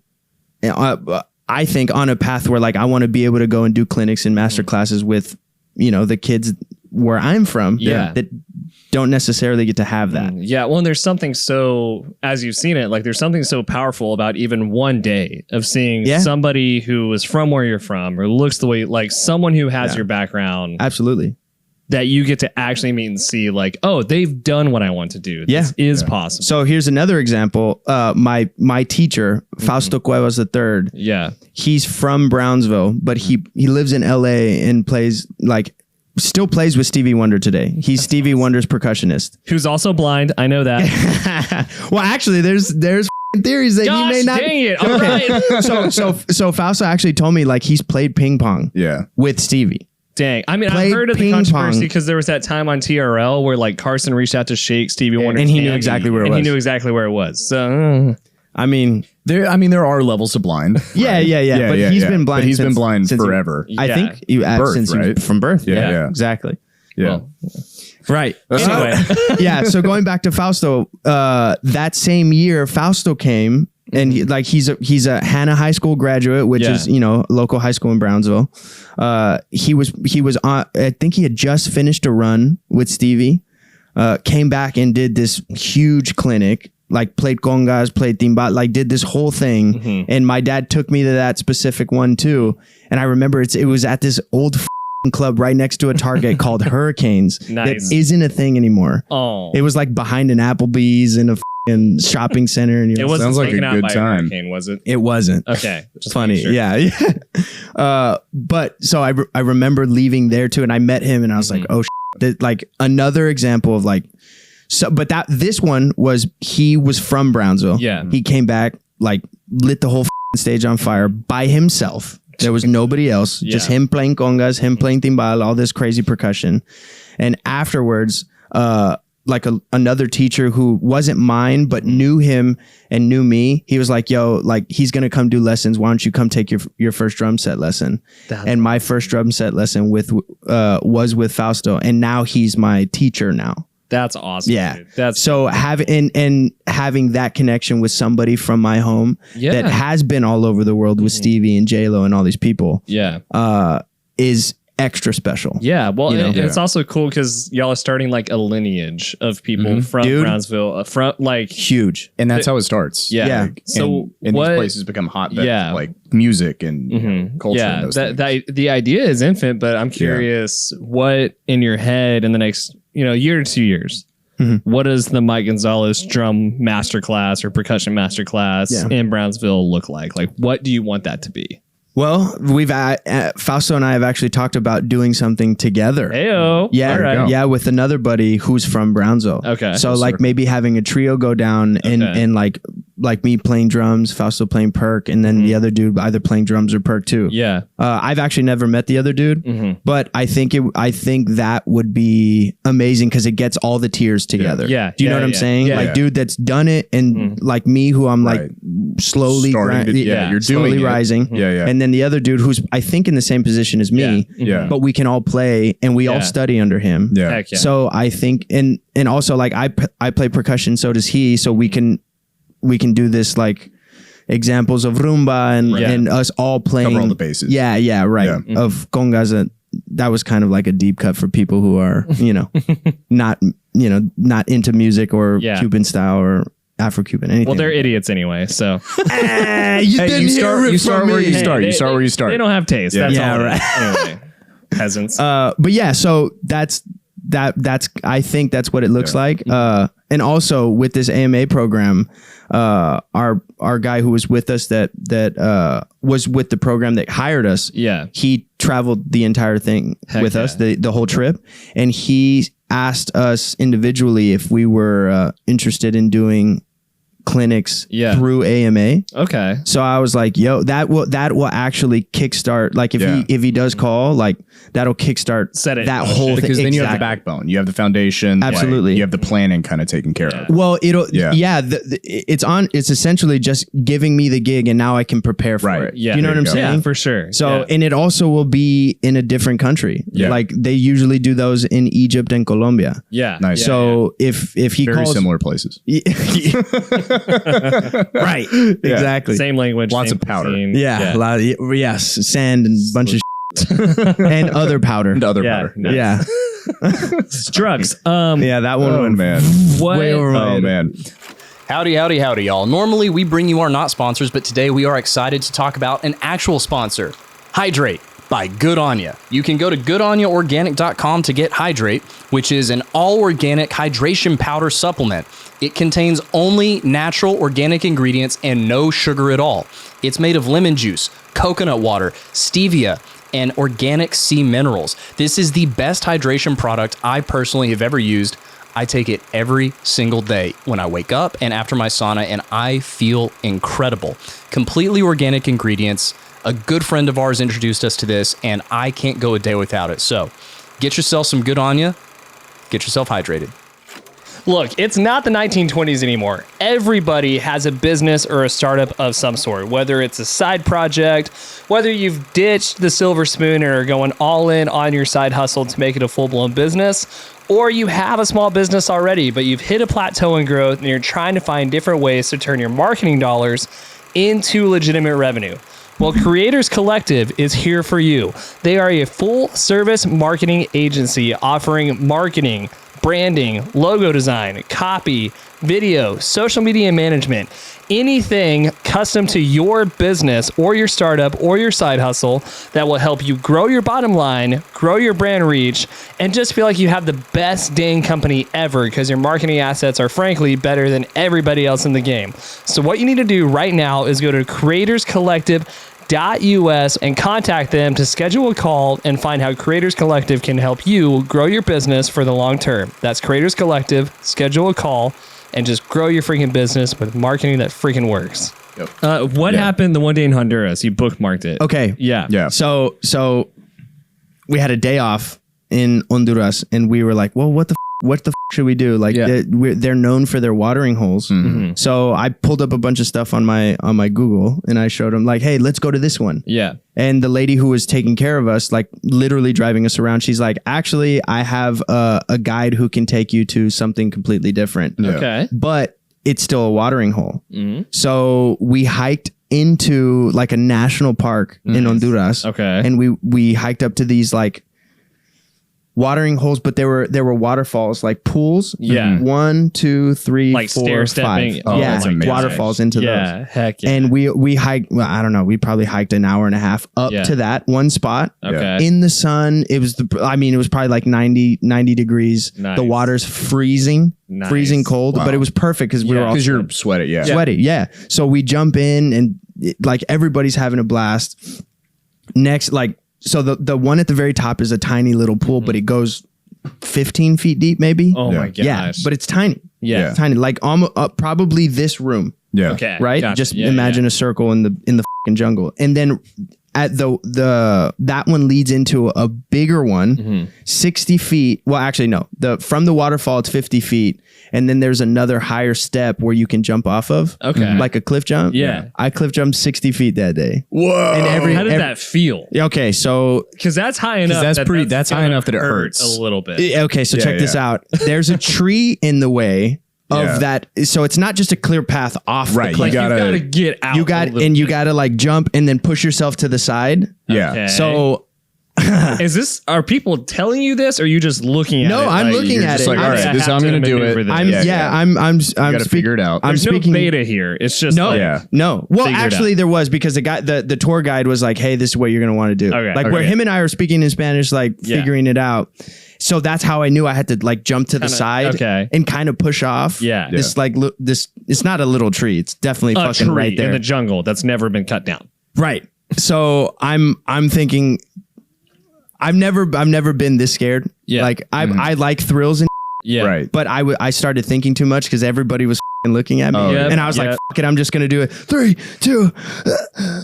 I think, on a path where like I want to be able to go and do clinics and master classes with, the kids where I'm from that don't necessarily get to have that. Yeah. Well, and there's something so, as you've seen it, like there's something so powerful about even one day of seeing somebody who is from where you're from or looks the way, like someone who has your background. Absolutely. That you get to actually meet and see like, oh, they've done what I want to do. This is possible. So here's another example. My teacher, Fausto Cuevas III. Yeah. He's from Brownsville, but he lives in LA and still plays with Stevie Wonder today. He's Stevie Wonder's percussionist. Who's also blind. I know that. Well, actually, there's theories that he may not. Dang it. All right. So Fausto actually told me like he's played ping pong with Stevie. Dang. I mean, I've heard of the controversy because there was that time on TRL where like Carson reached out to shake Stevie Wonder's and he hand, knew exactly where it was. And he knew exactly where it was. So, I mean, there are levels of blind. Yeah. But he's been blind. But he's been blind since forever. I think since from birth. Yeah, exactly. Yeah. Well, right. Anyway. So going back to Fausto, that same year, Fausto came. And he's a Hanna High School graduate, which is local high school in Brownsville. He was on. I think he had just finished a run with Stevie. Came back and did this huge clinic. Like played congas, played timba, like did this whole thing. And my dad took me to that specific one too. And I remember it was at this old club right next to a Target called Hurricanes. Nice. That isn't a thing anymore. Oh, it was like behind an Applebee's in a shopping center, and it wasn't sounds like taken a out good by a time. hurricane, was it? It wasn't. Okay, just funny. sure. Yeah. But so I remember leaving there too, and I met him, and I was like, oh, like another example of like, so. But this one was he was from Brownsville. Yeah, he came back, like lit the whole stage on fire by himself. There was nobody else, just him playing congas, him playing timbal, all this crazy percussion. And afterwards, like another teacher who wasn't mine, but knew him and knew me, he was like, yo, like he's going to come do lessons. Why don't you come take your first drum set lesson? And my first drum set lesson was with Fausto. And now he's my teacher now. That's awesome. Yeah. Dude. That's so having that connection with somebody from my home that has been all over the world with Stevie and J-Lo and all these people. Is extra special. Yeah. Well, it's also cool because y'all are starting like a lineage of people from Brownsville, from like huge. And that's how it starts. Yeah. Like, so these places become hotbeds of like music and culture. And those the idea is infinite, but I'm curious what in your head in the next year to 2 years, what does the Mike Gonzales drum masterclass or percussion masterclass in Brownsville look like? Like, what do you want that to be? Well, we've Fausto and I have actually talked about doing something together. Heyo. Yeah, with another buddy who's from Brownsville. Okay. So like maybe having a trio go down and like like me playing drums, Fausto playing perk, and then the other dude either playing drums or perk too. Yeah. I've actually never met the other dude, but I think that would be amazing because it gets all the tiers together. Yeah. Do you know what I'm saying? Yeah. Like, dude that's done it, and like me, who I'm like slowly, you're slowly doing rising. It. Yeah. And then the other dude who's I think in the same position as me, but we can all play and we all study under him. Yeah. Heck yeah. So I think, and also like I play percussion, so does he. So we can do this like examples of rumba and us all playing. Cover all the bases. Yeah, right. Yeah. Of congas. That was kind of like a deep cut for people who are, not into music or Cuban style or Afro-Cuban, anything. Well, they're idiots anyway, so. You start where you start. You start where you start. They don't have taste. Yeah. That's Yeah, all. right. Anyway, peasants. But yeah, so that's I think that's what it looks like. And also with this AMA program, our guy who was with us that was with the program that hired us. Yeah. He traveled the entire thing with us, the whole trip. And he asked us individually if we were interested in doing clinics through AMA. Okay. So I was like, yo, that will actually kickstart. Like if he does call, like that'll kickstart that whole thing. Because then you have the backbone, you have the foundation. Absolutely. Like, you have the planning kind of taken care of. Well, it's essentially just giving me the gig and now I can prepare for it. Yeah. You know what I'm saying? Yeah, for sure. So, and it also will be in a different country. Yeah. Like they usually do those in Egypt and Colombia. Yeah. Nice. So if he very calls, similar places. right. Exactly. Same language. Lots same of powder. cuisine. Yeah. A lot of, yes. Sand and a bunch of and other powder. And other Yeah. powder. Nice. Yeah. Drugs. Yeah. That one Oh, went man. What? way over my Oh, head. man. Howdy, y'all. Normally we bring you our not sponsors, but today we are excited to talk about an actual sponsor, Hydrate by Good On Ya. You can go to gooonyaorganic.com to get Hydrate, which is an all-organic hydration powder supplement. It contains only natural organic ingredients and no sugar at all. It's made of lemon juice, coconut water, stevia, and organic sea minerals. This is the best hydration product I personally have ever used. I take it every single day when I wake up and after my sauna, and I feel incredible. Completely organic ingredients. A good friend of ours introduced us to this, and I can't go a day without it. So get yourself some Good On Ya. Get yourself hydrated. Look, it's not the 1920s anymore. Everybody has a business or a startup of some sort, whether it's a side project, whether you've ditched the silver spoon and are going all in on your side hustle to make it a full-blown business, or you have a small business already, but you've hit a plateau in growth and you're trying to find different ways to turn your marketing dollars into legitimate revenue. Well, Creators Collective is here for you. They are a full-service marketing agency offering marketing, branding, logo design, copy, video, social media management, anything custom to your business or your startup or your side hustle that will help you grow your bottom line, grow your brand reach, and just feel like you have the best dang company ever because your marketing assets are frankly better than everybody else in the game. So what you need to do right now is go to creatorscollective.us and contact them to schedule a call and find how Creators Collective can help you grow your business for the long term. That's Creators Collective. Schedule a call and just grow your freaking business with marketing that freaking works. What happened the one day in Honduras? You bookmarked it. Okay. Yeah. So we had a day off in Honduras and we were like, well, what the should we do? Like they're known for their watering holes. Mm-hmm. So I pulled up a bunch of stuff on my Google and I showed them like, hey, let's go to this one. Yeah. And the lady who was taking care of us, like literally driving us around, she's like, actually, I have a guide who can take you to something completely different. Yeah. Okay. But it's still a watering hole. Mm-hmm. So we hiked into like a national park in Honduras. Okay. And we hiked up to these like watering holes, but there were waterfalls, like pools. Yeah. 1, 2, 3, Like 4, stair 5. stepping. Oh, yeah. that's amazing. Waterfalls into Yeah. those. Heck yeah. And we hiked, well, I don't know, we probably hiked an hour and a half up to that one spot. Okay. In the sun. It was it was probably like 90 degrees. Nice. The water's freezing cold, but it was perfect because we were all Because you're sweaty. Yeah. sweaty. Yeah. So we jump in and like everybody's having a blast. Next, like, so the one at the very top is a tiny little pool, but it goes 15 feet deep, maybe. Oh my gosh. Yeah, but it's tiny. Yeah. It's tiny, like almost probably this room. Yeah. Okay. right? Gotcha. Just Yeah, imagine a circle in the fucking jungle, and then at the that one leads into a bigger one, 60 feet. Well, actually, no. From the waterfall, it's 50 feet, and then there's another higher step where you can jump off of. Okay. like a cliff jump. Yeah. I cliff jumped 60 feet that day. Whoa. And How did that feel? Okay, so Because that's high enough. that's high gonna enough that it hurt hurts. a little bit. okay, so Yeah, check this yeah. out. There's a tree in the way of Yeah. that, so it's not just a clear path off. Right, the cliff. you You've gotta- got to get out. You got a little and you bit. got to like jump and then push yourself to the side. Yeah. Okay. So Is this? Are people telling you this, or are you just looking at no, it? I'm like, looking You're at just it. like, all I'm, right, I this have I'm to gonna do maneuver it. this. I'm Yeah. I'm gotta figure it out. I'm There's no speaking. beta here. It's just No, like, Yeah. no. Well, Figure it actually, out. there was because the tour guide was like, "Hey, this is what you're gonna want to do." Okay. Like where Okay. him and I are speaking in Spanish, like Yeah. figuring it out. So that's how I knew I had to like jump to the Kinda- side, okay. and kind of push off. Yeah. This like this. It's not a little tree. It's definitely a fucking tree right there. in the jungle that's never been cut down. Right. So I'm thinking. I've never been this scared. Yeah. Like I like thrills and. Yeah. Right. But I started thinking too much because everybody was looking at me, Oh, Yep, and I was like, yep. "Fuck it, I'm just gonna do it." 3, 2,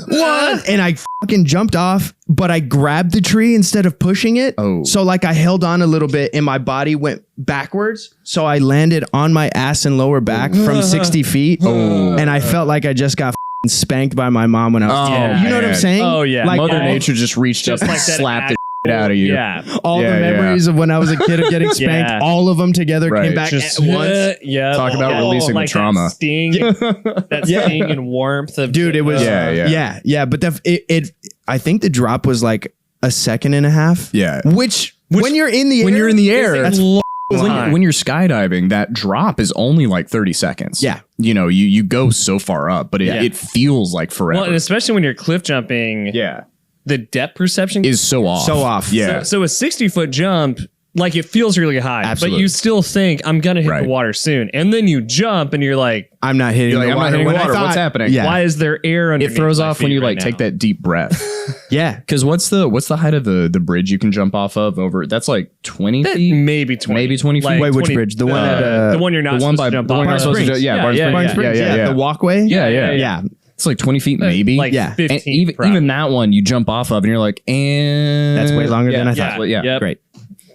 1, and I fucking jumped off. But I grabbed the tree instead of pushing it. Oh. So like I held on a little bit, and my body went backwards. So I landed on my ass and lower back from 60 feet, and I felt like I just got fucking spanked by my mom when I was. Oh, 10. You know what I'm man. saying? Oh, yeah. Like Mother all, Nature just reached Just up like and that slapped the act- shit out of you. Yeah. all Yeah, the yeah. memories of when I was a kid of getting spanked. Yeah. All of them together Right. came back Just at once. yeah. Talk about releasing the like trauma. That sting, that sting and warmth of Dude, it was Yeah. But it I think the drop was like a second and a half. Yeah. Which when you're in the When air, you're in the air, That's when you're skydiving, that drop is only like 30 seconds. Yeah. You know, you go so far up, but Yeah. it feels like forever. Well, and especially when you're cliff jumping, yeah. the depth perception Is so off. So off. Yeah. So a 60-foot jump, like it feels really high, Absolutely. but you still think I'm gonna hit Right. the water soon, and then you jump and you're like, I'm not hitting You're like, the I'm not water. hitting When I water. thought- What's happening? Yeah. why is there air under? It throws off when you like take that deep breath. Yeah. Because what's the height of the bridge you can jump off of over? That's like 20 feet. Maybe 20. Maybe 20 feet. Like Wait, which 20 bridge? The one at the one you're not the one supposed by to jump the one off you're of. supposed to Springs. do. Yeah, Yeah, Barnes yeah, Springs. yeah. Springs, yeah. The walkway. Yeah, yeah, Yeah. It's like 20 feet maybe. Like Yeah. 15. And even probably. that one you jump off of and you're like, and That's way longer than I Yeah. thought. Yeah. Yep. Great.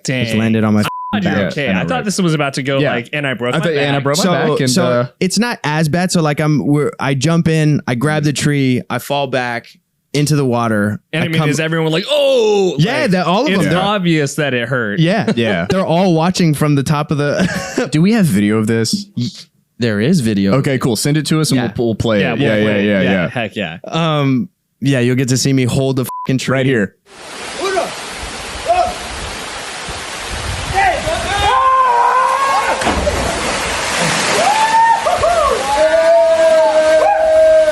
Dang. Just landed on my God, you're back. okay. I know, I thought right? this was about to go Yeah. like, and I broke I my thought- back. and I broke my back. And So it's not as bad. So like I jump in, I grab the tree, I fall back into the water. And I mean, is everyone like, oh, Yeah, like, all of it's them. obvious that it hurt. Yeah. Yeah. They're all watching from the top of the. Do we have video of this? There is video. Okay, cool. Send it to us and Yeah. we'll play Yeah, it. we'll Yeah, play it. yeah. Heck yeah. Yeah, you'll get to see me hold the fucking tree Right here.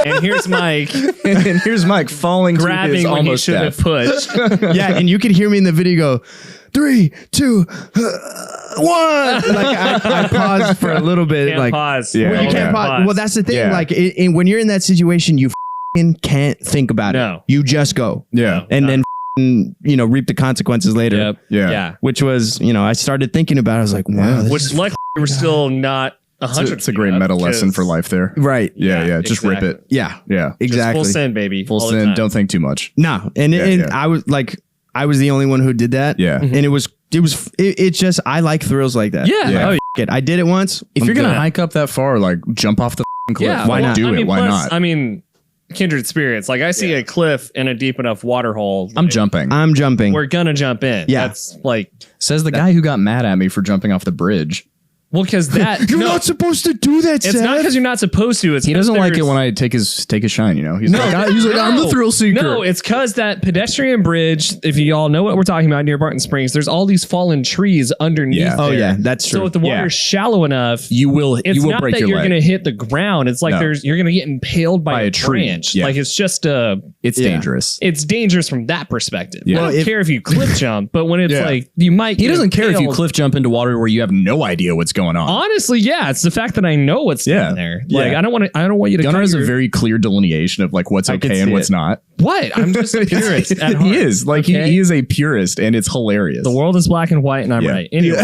And here's Mike And here's Mike falling to his grabbing when he almost should have death. pushed. Yeah, and you could hear me in the video go 3, 2, 1. Like I paused for a little bit. Can't like pause. Yeah. well, you Okay. can't pause. Well, that's the thing. Yeah. Like when you're in that situation, you fucking can't think about No. it. You just go. Yeah. And then reap the consequences later. Yep. Yeah. Yeah. Which was, I started thinking about it. I was like, wow, this Which is luckily we're still not 100. It's a great meta lesson for life there. right. Yeah, Yeah, yeah. Just exactly. rip it. Yeah, Yeah. exactly. Full send, baby. Full all the sin. time. Don't think too much. No, and Yeah. I was like, I was the only one who did that. Yeah. and it's just I like thrills like that. Yeah. Yeah. Oh, It. I did it once. If I'm you're gonna good. hike up that far, like jump off the f***ing cliff. yeah. Why well, not do I mean, it? Why plus, not? I mean, kindred spirits. Like I see a cliff and a deep enough water hole. I'm like, jumping. I'm jumping. We're gonna jump in. Yeah. That's like, Says the guy who got mad at me for jumping off the bridge. well, because that You're no, not supposed to do that. it's not because you're not supposed to. It's He 'cause doesn't like it there's- when I take his shine. You know, he's like, I'm the thrill seeker. No, it's because that pedestrian bridge, if you all know what we're talking about near Barton Springs, there's all these fallen trees underneath. Yeah. Oh there. yeah, that's true. So if the water's shallow enough, you will not break that your you're leg. going to hit the ground. It's like No. you're going to get impaled by By a a tree. branch. Yeah. Like it's just It's Yeah. dangerous. it's dangerous from that perspective. Yeah. I Well, don't if- care if you cliff jump, but when it's Yeah. like you might He get doesn't care if you impaled. cliff jump into water where you have no idea what's going on. Honestly, yeah, it's the fact that I know what's Yeah. down there. Like Yeah. I don't want you to. Gunnar cut has a your- very clear delineation of like what's I could okay see and what's it. not. What? I'm just a purist. At heart. He is like he is a purist, and it's hilarious. The world is black and white, and I'm right. Anyway,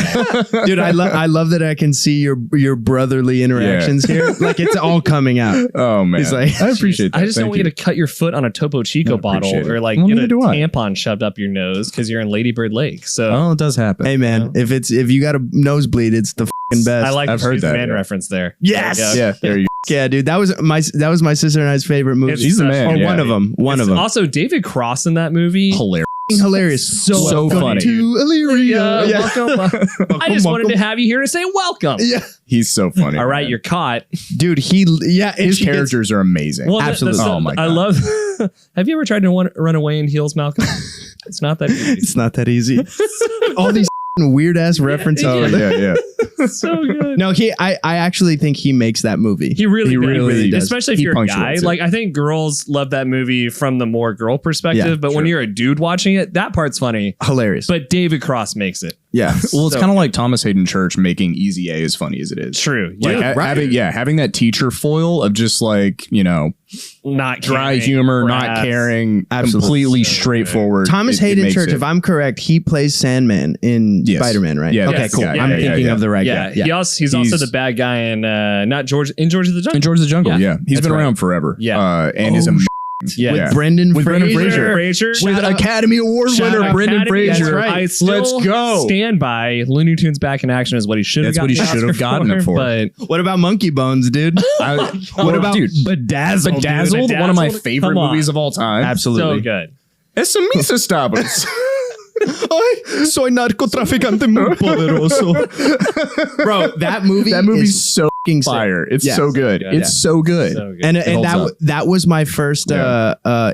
dude, I love that I can see your brotherly interactions here. Like it's all coming out. Oh man, He's like, I appreciate that. I just don't want you to cut your foot on a Topo Chico bottle or like get a tampon shoved up your nose because you're in Lady Bird Lake. So oh, it does happen. Hey man, if you got a nosebleed, it's the fucking best. I like I've heard that man reference there. Yes. Yeah, there you. Yeah, dude, that was my sister and I's favorite movie. She's the man. Or one of them. One of them. Also, David Cross in that movie. Hilarious. So funny. To Illyria. Welcome. I just wanted to have you here to say welcome. Yeah. He's so funny. All right, you're caught. Dude, his characters are amazing. Well, absolutely. Oh my God. I love. Have you ever tried to run away in heels, Malcolm? It's not that easy. It's not that easy. All these weird ass references. Oh yeah. So good. No, I actually think he makes that movie. He really does. Especially if He you're a guy. punctuates it. Like I think girls love that movie from the more girl perspective, Yeah, but when you're a dude watching it, that part's funny. Hilarious. But David Cross makes it. Yeah. Well, it's kind of like Thomas Hayden Church making Easy A as funny as it is. True. Like having that teacher foil of just like, Not dry caring, humor, not perhaps. caring, Absolutely. completely straightforward. Thomas Hayden Church, if I'm correct, he plays Sandman in Spider-Man, right? Yeah, okay, that's the cool. guy. I'm Yeah, thinking yeah. of the right Yeah. guy. He's also the bad guy in George of the Jungle. in George of the Jungle, Yeah. He's That's been right. around forever. Yeah. And is amazing. Yeah. Yeah. Brendan Brendan Fraser. Fraser. With Academy Award winner Brendan Academy, Fraser. that's right. I still Let's go. stand by Looney Tunes Back in Action is what he should have That's what he should have gotten it for. But What about Monkey Bones, dude? What about Bedazzled? Bedazzled, one of my Bedazzled? favorite Come on. movies of all time. so Absolutely. good. It's a Misa Stabbers. Ay, soy narcotraficante muy poderoso. Bro, that movie movie's is so fucking sick. fire. It's Yeah. so good. good. It's so good. So good. And holds up. that was my first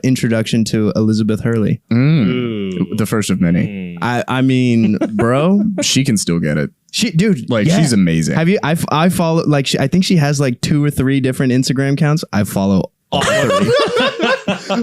introduction to Elizabeth Hurley. Ooh. The first of many. I mean, bro, She can still get it. dude, Like yeah. she's amazing. Have you? I follow like I think she has like 2 or 3 different Instagram accounts. I follow all 3.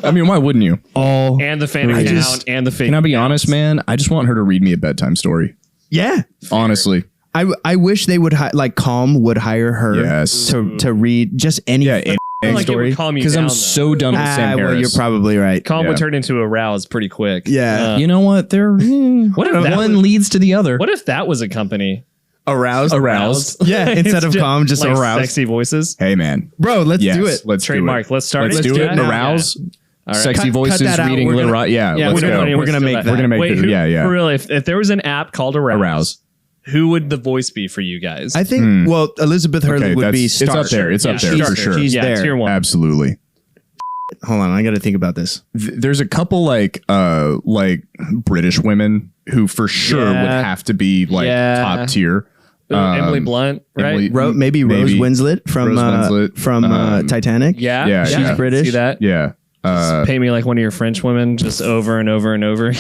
I mean, why wouldn't you? all. And the fan I account just- and the fake. Can I be honest, man? I just want her to read me a bedtime story. Yeah. Honestly. I wish they would like Calm would hire her Yes. to read just any like story. it would calm you Because down, I'm though. so done with Sam well, Harris. you're probably right. Calm would Yeah. turn into arouse pretty quick. Yeah. You know what? They're What if that one was- leads to the other. What if that was a company? Aroused. Yeah, instead of It's calm, just like aroused. Sexy voices. Hey, man. Bro, let's Yes, do it. Let's Trademark. do it. Let's start Let's it. do it. now. Arouse. All right. Sexy Cut voices that out. reading We're Little gonna- Rock. Yeah, Yeah, let's we're go. gonna, We're gonna make that. We're gonna make Wait, it. who, Yeah. For real, if there was an app called Arouse, who would the voice be for you guys? I think well, Elizabeth Hurley Okay, would be it's up Stark. there. It's up there for sure. She's yeah, there. tier 1. Absolutely. Hold on, I got to think about this. There's a couple like British women who for sure Yeah. would have to be like Yeah. top tier. Emily Blunt, right? Emily- Maybe Rose Winslet from Rose Winslet. Titanic. Yeah, Yeah, she's yeah. British. See that? Yeah. Pay me like one of your French women, just over and over and over.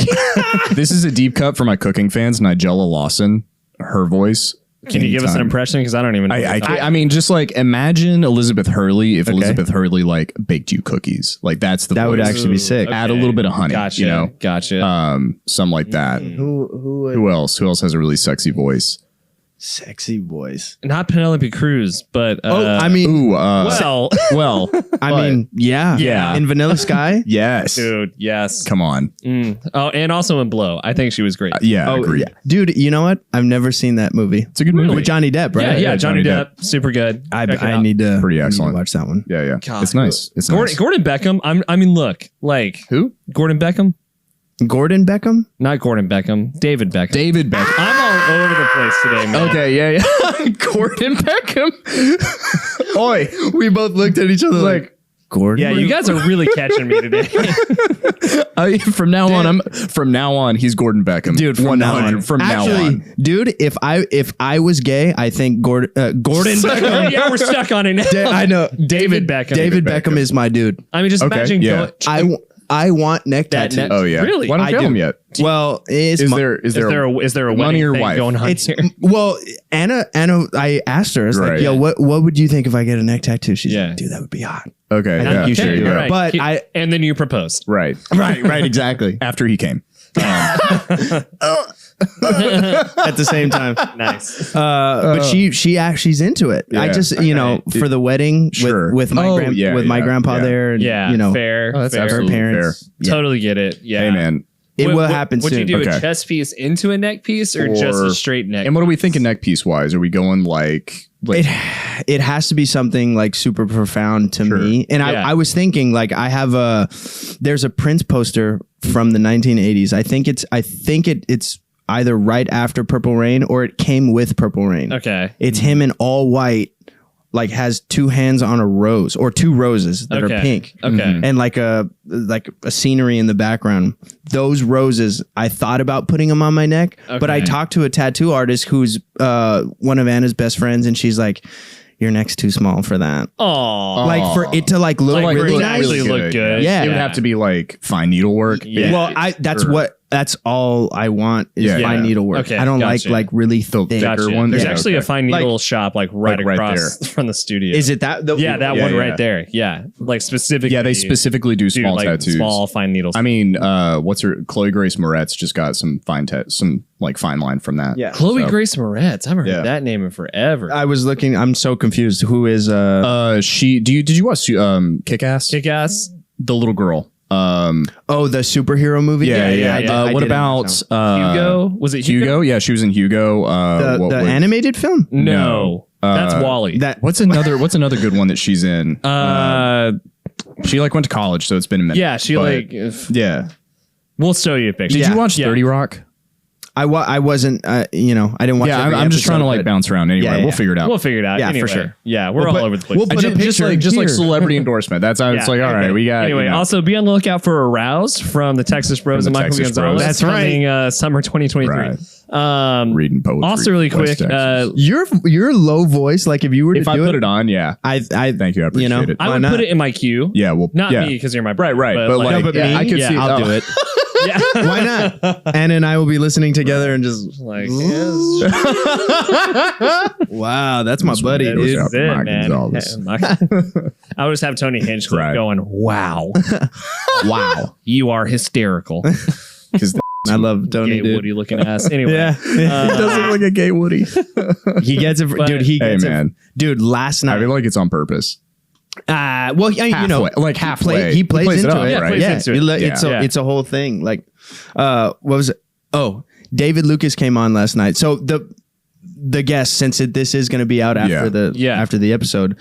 This is a deep cut for my cooking fans. Nigella Lawson, her voice. Can you give us an Anytime. impression? Because I don't even know. I mean, just like imagine Elizabeth Hurley if Elizabeth Hurley like baked you cookies. Like that's the That would voice. actually be sick. Add a little bit of honey. Gotcha. You know, Gotcha. something like that. Who else? Who else has a really sexy voice? Sexy voice. Not Penelope Cruz, but I mean, Ooh, well, well, I mean, yeah, Yeah. In Vanilla Sky. yes. dude, yes. Come on. Oh, and also in Blow, I think she was great. Yeah, agreed. yeah. Dude, you know what? I've never seen that movie. It's a good movie. With Johnny Depp, Yeah, right? yeah, Johnny Johnny Depp, super good. Check it I out. need to Pretty I need to excellent. watch that one. Yeah, yeah. God, it's nice. It's Gordon, nice. Gordon Beckham. I mean, look, like Who? Gordon Beckham, Gordon Beckham. not Gordon Beckham, David Beckham. David Beckham. I'm all over the place today, man. Okay, yeah. Gordon Beckham. Oi. We both looked at each other like Gordon. Yeah, you guys are really catching me today. From now on, he's Gordon Beckham. Dude, from now on. From now Actually, on. dude, if I was gay, I think Gordon Beckham. Yeah, we're stuck on it now. I know. David Beckham. David Beckham is my dude. I mean, just Okay, imagine yeah. I want neck That tattoos. neck- Oh yeah. Really? Why don't I you get do. him yet? Well, Is there Is there a money wedding or thing wife? going on it's here? well, Anna. I asked her. I was Right. like, "Yo, what would you think if I get a neck tattoo?" She's Yeah. like, "Dude, that would be hot." Okay. I Yeah. think you should There do go. it. But and then you propose. Right. Right, exactly. After he came. at the same time. Nice. But she's into it. I just for the wedding with my grandpa there. And, Yeah, fair. Oh, that's fair. her absolutely parents. fair. Yeah. Totally get it. Yeah. Hey, man. It will happen Would soon. you do Okay. a chest piece into a neck piece or just a straight neck? And what are we thinking neck piece wise? Are we going like It has to be something like super profound to me. And I was thinking like there's a Prince poster from the 1980s. I think it's either right after Purple Rain or it came with Purple Rain. Okay. It's him in all white, like has two hands on a rose or two roses that are pink. Okay. And like a scenery in the background. Those roses, I thought about putting them on my neck, but I talked to a tattoo artist who's one of Anna's best friends, and she's like, your neck's too small for that. Oh. Like for it to like look really really nice. actually look good. Yeah. It would have to be like fine needlework. Yeah. Well, that's all I want is fine needlework. Okay, I don't gotcha. like really thick. thicker ones. There's Yeah, actually a fine Like- needle shop like right right across there. from the studio. Is it that? Yeah, that one yeah. right there. Yeah. Like specifically. Yeah, they specifically do small like tattoos. small fine needles. I mean, what's her? Chloe Grace Moretz just got some fine line from that. Yeah. Chloe So- Grace Moretz. I haven't heard Yeah. that name in forever. I was looking. I'm so confused. Who is? Did you watch Kick Ass? Kick ass. The little girl. Oh, the superhero movie. Yeah. I What didn't about know. Hugo? Was it Hugo? Hugo? Yeah, she was in Hugo. the animated film? No. That's Wally. That What's another good one that she's in? She like went to college, so it's been a minute. yeah, she But- yeah. We'll show you a picture. Did you watch Yeah. 30 Rock? I wasn't. I didn't watch. Yeah, every I'm just trying to episode, like but- bounce around. Anyway, Yeah, yeah. we'll figure it out. We'll figure it out. Yeah, for anyway. sure. Yeah, we're all over the place. we'll put a picture just like here. celebrity endorsement. That's how it's like. All right, we got. Anyway, also be on the lookout for Arouse from the Texish Bros From and the Michael Texish Gonzales. Bros. That's right. Coming, summer 2023. Reading poetry. Also, really West quick, Texas. Your low voice, like if you were to if I do put it on, yeah. I Thank you. I appreciate it. I Why would not? put it in my queue. Yeah, well, Not yeah. me because you're my Right, right. brother, But like, No, but yeah, me? I could Yeah, see. I'll do it. yeah, Why not? Anna and I will be listening together and just like wow, that's my buddy, That Goes dude. out is to it, Mike man. Gonzales. I would just have Tony Hinchcliffe Right. going, "Wow, Wow, you are hysterical." Because I love Tony, Gay dude. Woody looking ass. Anyway, Yeah, it does look like a gay Woody. he gets it, dude. He Hey, gets it, man. dude. Last I night, feel like it's on purpose. well, you know, Halfway, like halfway. he plays it into up, it, Yeah, right? plays Yeah, into it. Yeah. it's a whole thing. Like, what was it? Oh, David Lucas came on last night. So the guest, since this is going to be out after after the episode,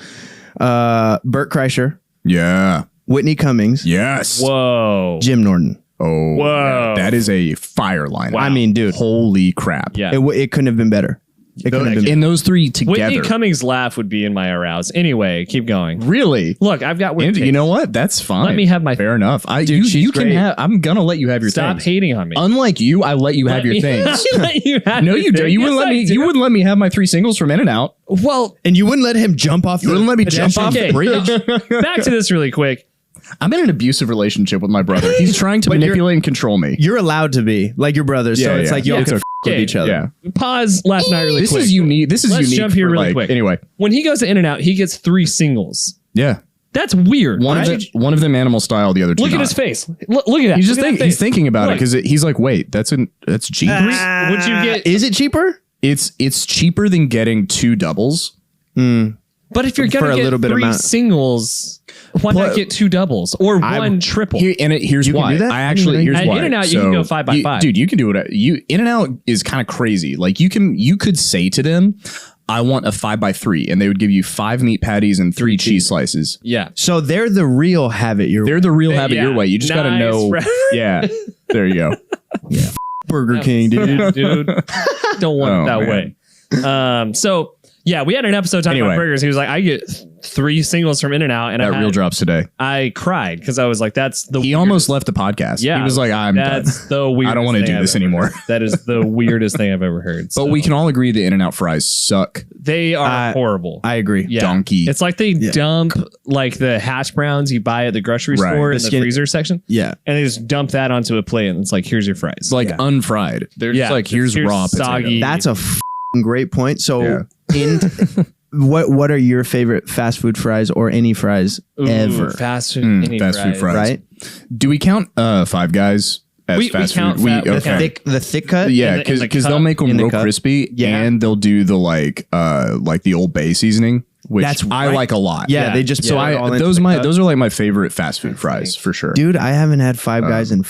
Bert Kreischer, Yeah. Whitney Cummings, Yes. whoa, Jim Norton. Oh, Whoa. that is a fire line. I mean, dude, Holy crap. yeah. it couldn't have been better. It couldn't have been. And those three together. Whitney Cummings' laugh would be in my arouse. Anyway, keep going. Really? Look, I've got. And you know what? That's fine. Let me have my- Fair enough. she's You can great. have. I'm gonna let you have your Stop things. hating on me. Unlike you, I let you have your things. you have No, your you don't. thing. You wouldn't Yes, let I me. do. You wouldn't let me have my 3 singles from In and Out. Well, And you wouldn't let him jump off. You wouldn't let me jump off okay. the bridge. back to this really quick. I'm in an abusive relationship with my brother. He's trying to manipulate and control me. You're allowed to be like your brothers, so Yeah, it's yeah. like y'all Yeah, can it's with okay. each other. Yeah. Pause last night really This quick. is unique. This is Let's unique. jump here for, really like- quick. Anyway, When he goes to In and Out, he gets 3 singles. yeah. That's weird. One of them animal style. The other two. Look at not. his face. Look at that. He's just Look at that he's face. thinking about it Look. because he's like, wait, that's cheap. Would you get? Is it cheaper? It's cheaper than getting 2 doubles. But if you're For gonna a get little bit 3 amount. singles, why not get 2 doubles or one triple? Here's You can why. do that? I actually here's At why. In-N-Out, you can go 5 by 5. Dude, you can do it. In and Out is kind of crazy. Like you could say to them, I want a 5 by 3, and they would give you 5 meat patties and 3 cheese slices. Yeah. So they're the real have it your They're the real have it Yeah. your way. You just gotta Nice, know. right? Yeah. There you go. Burger King, dude. dude. Don't want Oh, it that man. way. So yeah, we had an episode talking Anyway. about burgers. He was like, I get 3 singles from In and Out, and That real drops today. I cried because I was like, that's the He weirdest- almost left the podcast. Yeah, He was like, I'm done. that's the weirdest. I don't wanna thing do I've this ever anymore. heard. That is the weirdest thing I've ever heard. But So, we can all agree the In and Out fries suck. they are horrible. I agree. Yeah. Donkey. It's like they dump like the hash browns you buy at the grocery Right. store The in the skinny- freezer section, Yeah. and they just dump that onto a plate, and it's like, here's your fries. It's like unfried. They're Yeah, just like, here's raw soggy. potato. That's a great point. So Yeah. in what are your favorite fast food fries or any fries Ooh, ever? fast food, any fast food fries. Right? Do we count Five Guys as We fast count food. fat, we count- The thick cut. Yeah, in the because cup. they'll make them In the real cup. crispy, Yeah. and they'll do the like the Old Bay seasoning, which That's I right. like a lot. Yeah, they just So put it all into those the my cup. those are like my favorite fast food fries for sure. Dude, I haven't had Five Guys in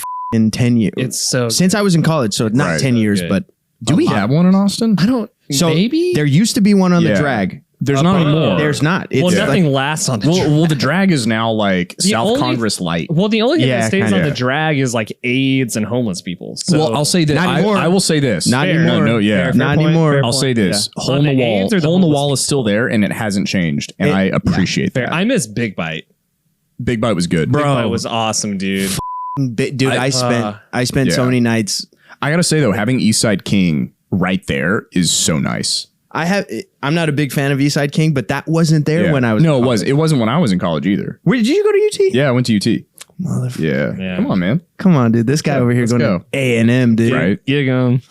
10 years. It's so Since I was in college, so not Right. 10 years, good. but Do we have one in Austin? I don't. so maybe there used to be one on the Yeah. drag. There's not anymore. There's not. It's Well, like- nothing lasts on the drag. Well, the drag is now like South only- Congress light. Well, the only thing Yeah, that stays kinda. on the drag is like AIDS and homeless people. So, Well, I'll say this. Not anymore. I will say this. Not Fair. anymore. No, yeah. Fair Not point, anymore. fair I'll point. say this: Yeah. hole On in the the wall, AIDS or the hole in the homeless wall is still there, and it hasn't changed, and I appreciate Fair. that. I miss Big Bite. Big Bite was good, Big Bite was awesome, dude. Dude, I spent so yeah. many nights. I gotta say though, having Eastside King right there is so nice. I'm not a big fan of Eastside King, but that wasn't there Yeah. when I was. No, in it was. college. It wasn't when I was in college either. Where did you go to UT? Yeah, I went to UT. Motherfucker. Yeah. Yeah. Come on, man. Come on, dude. This guy over here let's going go. to A&M, dude. Right. Gig 'em.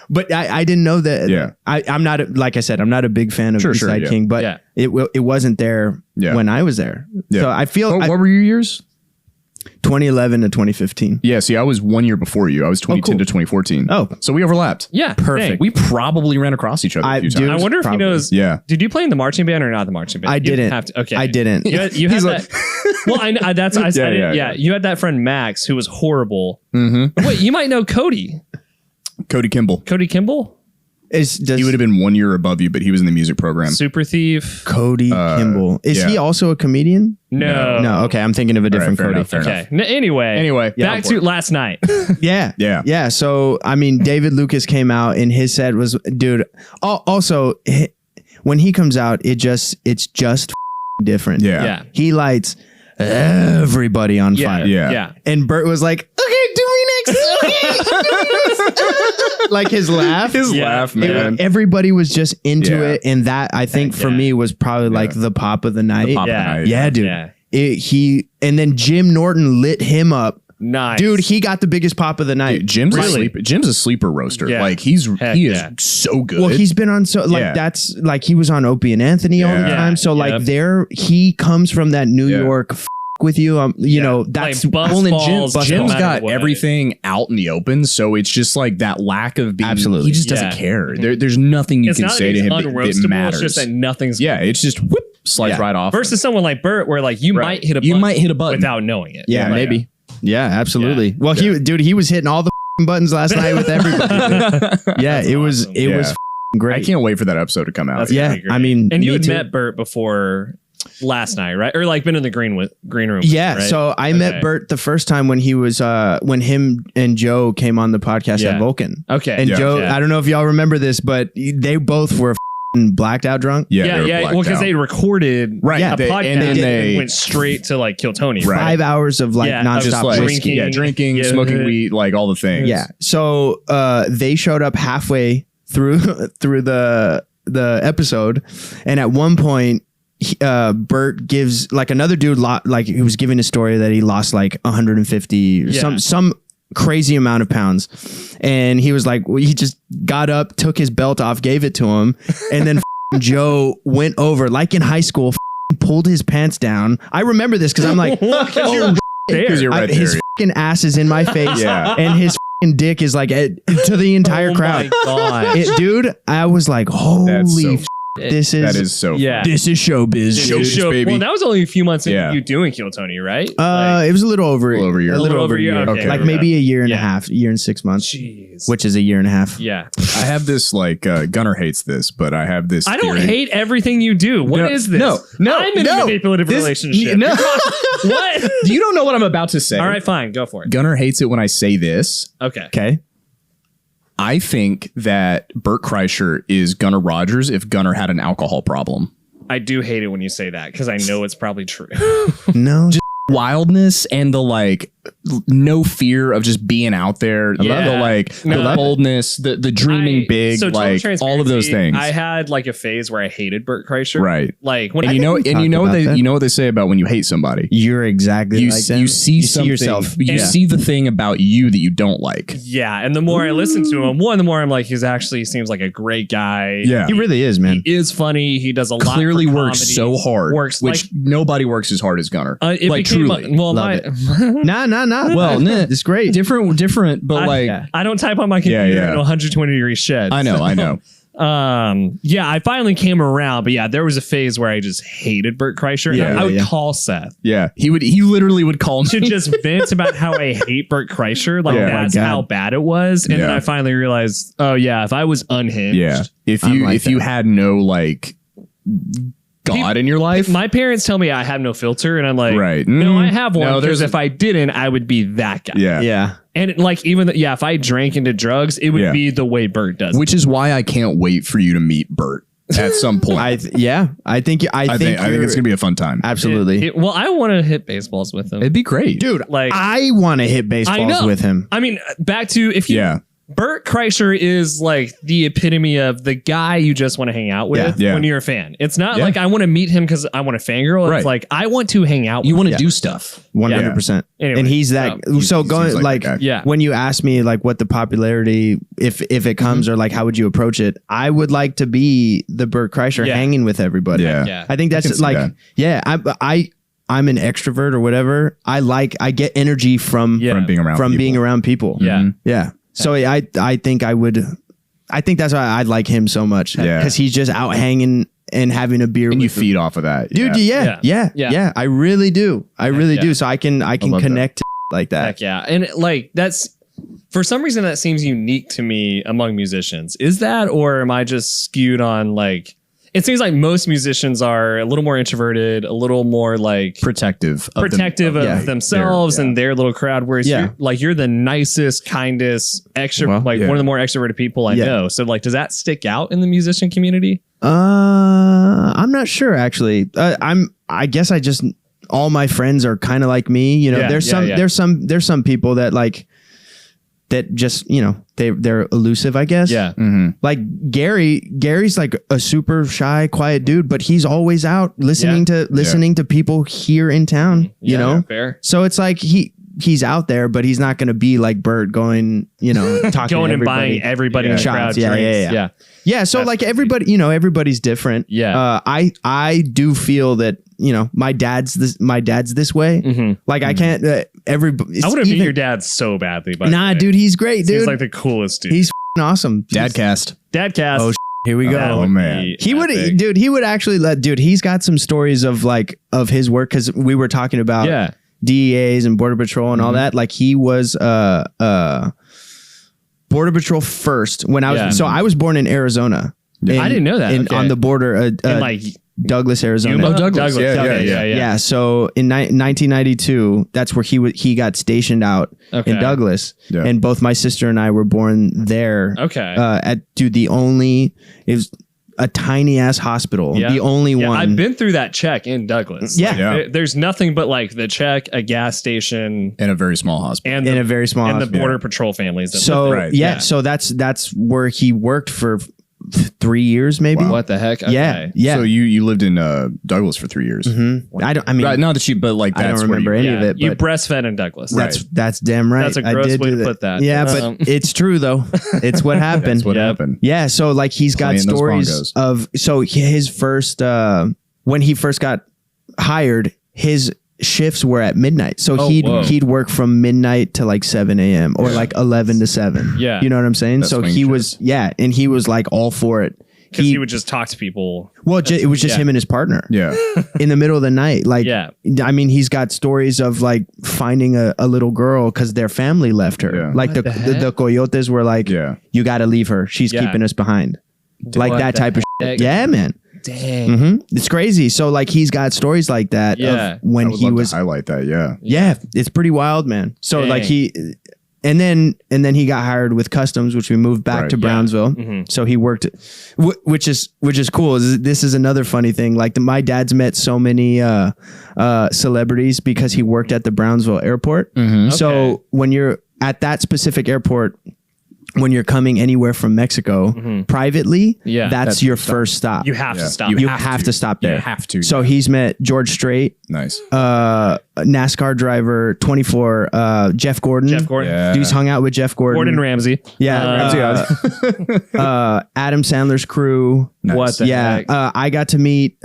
But I didn't know that. Yeah. I'm not, like I said, I'm not a big fan of Sure, Eastside yeah. King, but Yeah. it wasn't there Yeah. when I was there. Yeah. So I feel What were your years? 2011 to 2015. Yeah. See, I was 1 year before you. I was 2010 cool. to 2014. Oh. so we overlapped. Yeah, Perfect. dang. We probably ran across each other a few dude, times. I wonder if Probably. he knows. Yeah. Did you play in the marching band or not the marching band? I You didn't. have to. Okay. I didn't. You had He's that. Well, that's I said Yeah, it. yeah. Yeah, you had that friend Max who was horrible. Mm-hmm. Wait, you might know Cody. Cody Kimball. Cody Kimball, He would have been 1 year above you, but he was in the music program. Super Thief. Cody Kimball. Is yeah. he also a comedian? No. No. Okay. I'm thinking of a different fair Cody. enough, fair Okay. Anyway. yeah, Back to last night. Yeah. Yeah. Yeah. So, I mean, David Lucas came out and his set was, dude, also when he comes out, it's just different. Yeah. Yeah. He lights everybody on Yeah. fire. Yeah. Yeah. And Bert was like, okay, do me next. Okay. Like his laugh. laugh, man. Everybody was just into Yeah. it. And that, I think, for yeah. me was probably like the pop of the night. pop of the Yeah. night. Yeah, dude. Yeah. And then Jim Norton lit him up. Nice. Dude, he got the biggest pop of the night. Dude, Jim's Really? Jim's a sleeper roaster. Yeah. Like he Heck is yeah. so good. Well, he's been on Yeah. that's like he was on Opie and Anthony all the Yeah. time. So Yep. like he comes from that New Yeah. York with you. You know, that's Like bust well, and balls, Jim's no matter got what. everything out in the open, so it's just like that lack of being. Absolutely. He just doesn't Yeah. care. There's nothing you It's can not say that to he's him that unroastable. matters. It's just that nothing's. Yeah, it's just whoop, slides Yeah. right off. Versus someone like Bert, where like you might hit a You button might hit a button. without knowing it. yeah, Like, maybe. Yeah, absolutely. Well, he was hitting all the buttons last night with everybody. Yeah, it was Yeah. great. I can't wait for that episode to come out. That's Yeah, pretty great. I mean, and you me had too. met Bert before last night, right? Or like been in the green room. Yeah, right? so I met Bert the first time when he was when him and Joe came on the podcast Yeah. at Vulcan. Okay. And Yeah. Joe, Yeah. I don't know if y'all remember this, but they both were blacked out drunk. Yeah, Yeah, they were yeah. blacked Well, because out. they recorded Right, a they- podcast and then they- went straight to like Kill Tony. Right. 5 hours of like Yeah, nonstop just like whiskey. drinking, Yeah. smoking weed, like all the things. Yeah. So they showed up halfway through the episode, and at one point, Bert gives like another dude like he was giving a story that he lost like 150 or Yeah. some crazy amount of pounds, and he was like, well, he just got up, took his belt off, gave it to him, and then Joe went over like in high school, pulled his pants down. I remember this because I'm like, oh, because you're right his there. fucking ass is in my face, Yeah. and his fucking dick is like to the entire crowd. Oh my god. Dude, I was like, holy, so- this That is so. Yeah. this is showbiz. Showbiz, Show- baby. Well, that was only a few months into Yeah. you doing Kill Tony, right? It was a little over A little over a year. A little over a year. Okay. Like maybe a year and a Yeah. half, year and 6 months, Jeez. which is a year and a half. Yeah. I have this like Gunner hates this, but I have this. I don't theory. hate everything you do. What is this? no, I'm in no. a manipulative This- relationship. no. What? You don't know what I'm about to say. All right, fine. Go for it. Gunner hates it when I say this. Okay. Okay. I think that Bert Kreischer is Gunnar Rogers if Gunnar had an alcohol problem. I do hate it when you say that because I know it's probably true. No. Wildness and the like no fear of just being out there. Yeah. The like No. the boldness, the dreaming big, so total like all of those transparency, things. I had like a phase where I hated Bert Kreischer. Right. Like when And I you know we talked about that. you know what they say about when you hate somebody. You're exactly You like them. you see something, yourself. you Yeah. see the thing about you that you don't like. yeah, and the more I listen to him, the more I'm like, he's actually seems like a great guy. Yeah. He really is, man. He is funny. He does a lot. Clearly for works comedy. so hard, Works which like nobody works as hard as Gunner. it like became truly. well, Love my no. Well, it's great. different, but I don't type on my computer yeah. in 120 degree shed. I know. Yeah, I finally came around, but yeah, there was a phase where I just hated Bert Kreischer. Yeah, I would call Seth Yeah, he literally would call me to just vent about how I hate Bert Kreischer. Like that's how bad it was. And then I finally realized, oh yeah, if I was unhinged, if you had no like God in your life. My parents tell me I have no filter, and I'm like, right? No, I have one. No, because if I didn't, I would be that guy. Yeah. And like if I drank into drugs, it would be the way Bert does. Which is why I can't wait for you to meet Bert at some point. I think it's gonna be a fun time. Absolutely. Well, I want to hit baseballs with him. It'd be great, Dude, like I want to hit baseballs with him. I mean, back to Bert Kreischer is like the epitome of the guy you just want to hang out with when you're a fan. It's not like I want to meet him because I want to fangirl. Right. It's like I want to hang out with you. Want to do stuff. 100%. Anyway, and he's that. So going like when you ask me like what the popularity, if it comes or like how would you approach it, I would like to be the Bert Kreischer hanging with everybody. Yeah. I think that's like I'm an extrovert or whatever. I get energy from being around people. Yeah. Yeah. So I think that's why I like him so much. Yeah. Because he's just out hanging and having a beer. And you feed off of that. Dude, yeah. I really do. I really do. So I can connect to like that. Heck yeah. And like that's for some reason that seems unique to me among musicians. Is that, or am I just skewed on like, it seems like most musicians are a little more introverted, a little more like protective of themselves and their little crowd. Whereas you're the nicest, kindest, one of the more extroverted people I know. So like, does that stick out in the musician community? I'm not sure actually. I guess all my friends are kind of like me. You know, there's some people that like, that just, you know, they're elusive, I guess. Yeah. Mm-hmm. Like Gary's like a super shy, quiet dude, but he's always out listening to people here in town, you know? Fair. So it's like he's out there, but he's not going to be like Bert going, you know, talking going to and buying everybody in the crowd drinks. Yeah. So that's like everybody, you know, everybody's different. Yeah. I do feel that, you know, my dad's this way. Mm-hmm. Like I can't, everybody. I want to meet your dad so badly. Dude, he's great, dude. He's like the coolest dude. He's awesome. Dadcast. Oh, here we go. Oh man. He would actually he's got some stories of his work. Cause we were talking about DEAs and Border Patrol and all that. Like he was, Border Patrol first when I was, so I was born in Arizona. I didn't know that. On the border, in like Douglas, Arizona. Douglas. Yeah. So in 1992, that's where he got stationed out in Douglas, and both my sister and I were born there. Okay. It was a tiny ass hospital. The only one. I've been through that check in Douglas. There's nothing but like the check, a gas station, and a very small hospital, and the Border Patrol families. So so that's where he worked for 3 years, maybe. Wow. What the heck? Okay. Yeah. So you lived in Douglas for 3 years. Mm-hmm. I don't remember any of it. You but breastfed in Douglas. That's damn right. That's a gross way to put that. Yeah, but it's true though. It's what happened. That's what happened. Yeah. So like he's got stories of his first when he first got hired, his shifts were at midnight. So he'd work from midnight to like 7 a.m. or like 11 to 7. Yeah. You know what I'm saying? That's so he was, and he was like all for it. Because he would just talk to people. Well, it was just him and his partner. Yeah. In the middle of the night. Like, I mean, he's got stories of like finding a little girl because their family left her. Yeah. Like the coyotes were like, you got to leave her. She's keeping us behind. Like that type of shit. Yeah, man. Dang. Mm-hmm. It's crazy. So like he's got stories like that of when he was highlight that. Yeah. It's pretty wild, man. So like and then he got hired with Customs, which we moved back to Brownsville. Mm-hmm. So he worked, which is cool. This is another funny thing. Like my dad's met so many celebrities because he worked at the Brownsville airport. Mm-hmm. So when you're at that specific airport, when you're coming anywhere from Mexico privately, that's your first stop. You have to stop. You have to stop there. You have to. So he's met George Strait. Nice. NASCAR driver 24, Jeff Gordon. Yeah. Dude's hung out with Jeff Gordon. Gordon Ramsay. Yeah. Adam Sandler's crew. Nice. What the heck? I got to meet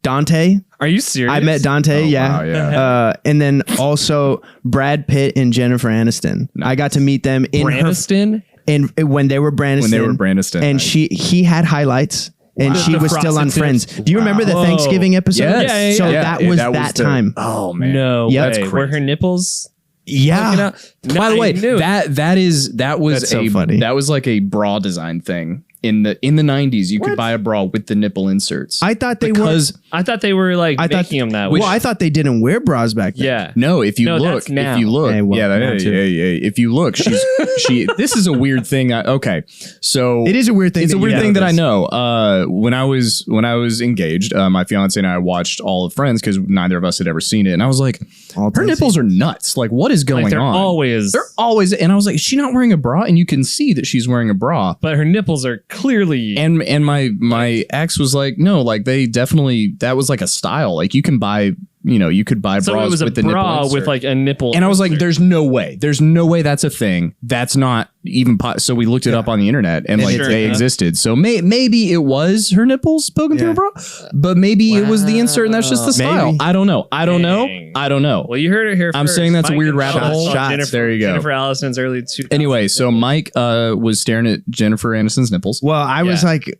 Dante. Are you serious? I met Dante. wow, yeah. And then also Brad Pitt and Jennifer Aniston. I got to meet them in Braniston? and when they were Brandiston. When they were Brandiston, and nice. he had highlights. And she The was still on prostitutes. Friends. Do you remember the Thanksgiving episode? Yes. So Yeah, that yeah, was that was that the- time. Oh man, No Yep. way. That's Were crazy. her nipples? Yeah. By the way, that that was That's so funny. that was like a bra design thing in the 90s. You could buy a bra with the nipple inserts. I thought they because I thought they were like I thought- making them that way. Well, I thought they didn't wear bras back then. Yeah. no, if you No, look, that's now. if you look, Hey, well, yeah, now too. if you look, she. This is a weird thing. Okay, so It is a weird thing. It's a that weird you thing that I noticed. know. When I was engaged, my fiance and I watched all of Friends because neither of us had ever seen it, and I was like, All her 10 nipples are nuts. Like, what is going Like they're on? always. They're always, and I was like, is she not wearing a bra? And you can see that she's wearing a bra. but her nipples are clearly. And my ex was like, no, like they definitely, that was like a style. Like you can buy, you could buy so bras it was a with the nipple bra insert. with like a nipple. And I was like, insert. there's no way that's a thing. That's not even so we looked it up on the internet and like Sure, they yeah. existed. So maybe it was her nipples poking through a bra, but maybe it was the insert and that's just the style. Maybe. I don't know. I don't Dang. know. Well, you heard it here I'm first. saying that's a Mike weird and rabbit Sean hole. saw Shots. There you go. Jennifer Aniston's early 2000s. Anyway, so Mike was staring at Jennifer Aniston's nipples. Well, I was Yeah. like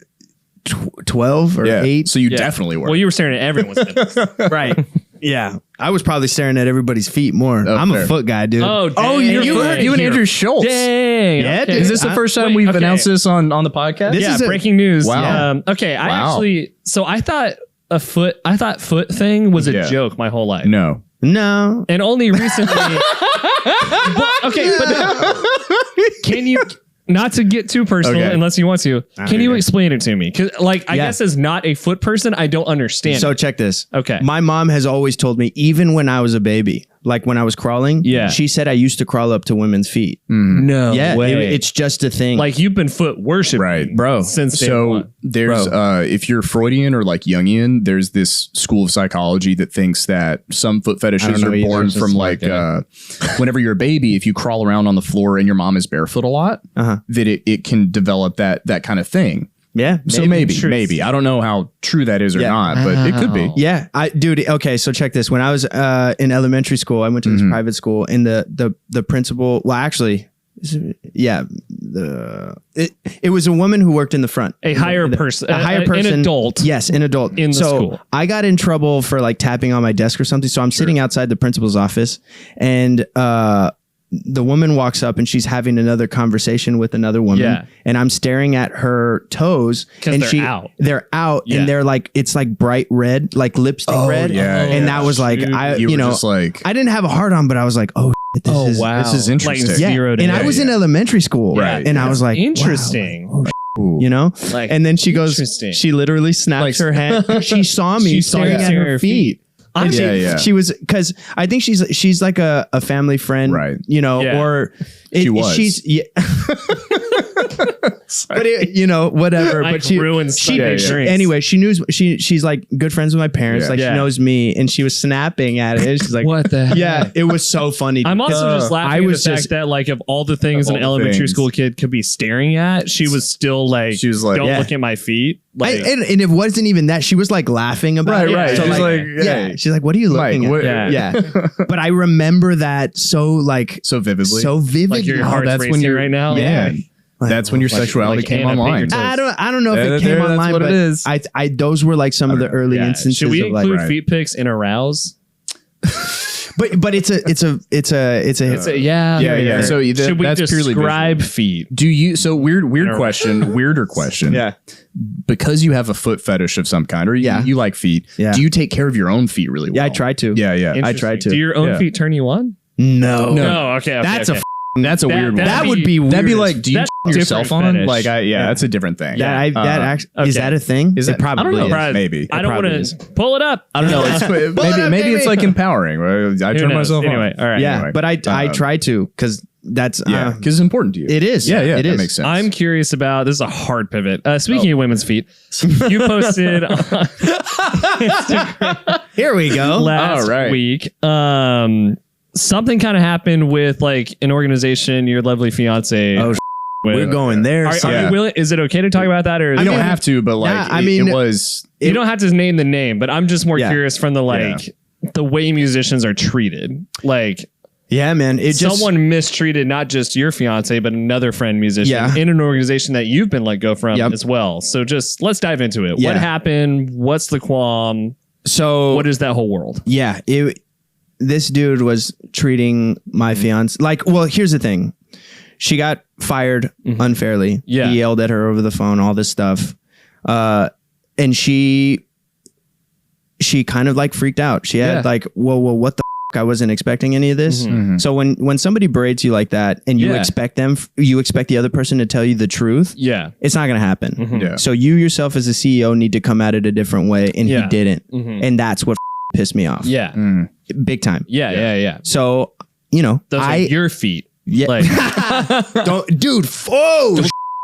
12 or 8. So you Yeah. definitely were. Well, you were staring at everyone's nipples. Right. Yeah. I was probably staring at everybody's feet more. Oh, I'm fair. a foot guy, dude. Oh, oh, dang. you and Andrew Schultz. Dang. Yeah, okay. dude. Is this the first time Wait, we've okay. announced this on the podcast? This Yeah, is a- breaking news. Wow. Okay, I Wow. actually. So I thought foot thing was a Yeah. joke my whole life. No. No. And only recently. But can you, not to get too personal, Okay. unless you want to, can you explain it to me? Because, like, I Yeah. guess as not a foot person, I don't understand. So it. check this. Okay. My mom has always told me, even when I was a baby, like when I was crawling, Yeah. she said I used to crawl up to women's feet. No Yeah, way. it's just a thing. like you've been foot worshiping, Right. bro. since day So one. there's if you're Freudian or like Jungian, there's this school of psychology that thinks that some foot I fetishes don't are know either. born It's from just like like whenever you're a baby, if you crawl around on the floor and your mom is barefoot a lot, Uh-huh. that it can develop that kind of thing. yeah. So maybe I don't know how true that is or Yeah. not, but it could be. Yeah, dude. Okay, so check this. When I was in elementary school, I went to this private school, and the principal. Well, actually, it was a woman who worked in the front. A higher person, A higher person, an adult. Yes, an adult In the so school. I got in trouble for like tapping on my desk or something. So I'm sitting outside the principal's office, and the woman walks up and she's having another conversation with another woman. Yeah. And I'm staring at her toes. 'Cause and they're out. They're out Yeah. and they're like, it's like bright red, like lipstick red. yeah, And yeah. that was like, Shoot. You were just like, I didn't have a heart on, but I was like, oh, shit, this is interesting. Like yeah. 0 to And I was in elementary school. Right. And I was like, interesting. wow, you know? Like, And then she goes, interesting. she literally snaps her hand. She saw me She saw staring you at her feet. And Yeah. she was, because I think she's like a family friend, Right. You know, Yeah. or She was. she's yeah. But whatever. Like but she ruined she Sunday drinks. anyway. She knew she's like good friends with my parents. Yeah. Like Yeah. she knows me, and she was snapping at it. She's like, What the heck? Yeah, it was so funny. I'm also just laughing I at was the just- fact that, like, of all the things Of an all the elementary things. school kid could be staring at, she was still like, She was like, don't yeah. look at my feet. Like, and it wasn't even that. She was like laughing about it. Right. So She's like, like, yeah. hey, She's like, what are you Mike, looking what- at? Yeah. Yeah. But I remember that so vividly. so vividly. like your Oh, heart's that's racing when you're right now. Yeah. Like, That's when your like- sexuality like came Anna online. Pinkerton. I don't know if it There- came that's online, what but it is. I those were like some of the early Yeah. instances Should we of like, include feet pics in arouse? but it's a Yeah. Yeah. So should we that's purely describe visual. feet? Do you weirder question? yeah. Because you have a foot fetish of some kind, or you like feet. Yeah. Do you take care of your own feet really well? Yeah, I try to. Yeah. I Interesting. tried to. Do your own Yeah. feet turn you on? No. No. Okay. That's okay. That's a That- weird one. that'd That would be weird. That'd be like, do you That's turn yourself different on? fetish. Like, that's a different thing. Actually okay. is that a thing? Is It that- probably I don't know. is. Probably- Maybe. I don't probably want is. to pull it up. I don't know. It's, maybe it's like empowering. I Who turn knows? myself Anyway, on. all right. Yeah, Anyway, but I try to because that's Yeah, because it's important to you. it is. Yeah, it that is. makes sense. I'm curious about this is a hard pivot. Speaking of women's feet, you posted on Instagram Here we go. last All right. week. Something kind of happened with like an organization your lovely fiance we're going there. Are you willing? Is it okay to talk about that, or You don't have to, but like, it was. You don't have to name the name, but I'm just more curious from the the way musicians are treated. Like, yeah, man, someone mistreated not just your fiance, but another friend musician in an organization that you've been let go from as well. So just let's dive into it. What happened? What's the qualm? So what is that whole world? Yeah, this dude was treating my fiance like. Well, here's the thing. She got fired unfairly. Yeah. He yelled at her over the phone, all this stuff. And she kind of like freaked out. She had like, whoa, what the f-? I wasn't expecting any of this. So when somebody berates you like that and you expect the other person to tell you the truth, it's not going to happen. So you yourself as a CEO need to come at it a different way. And he didn't. And that's what pissed me off. Yeah. Big time. Yeah. So, those are your feet. Yeah. Like, dude.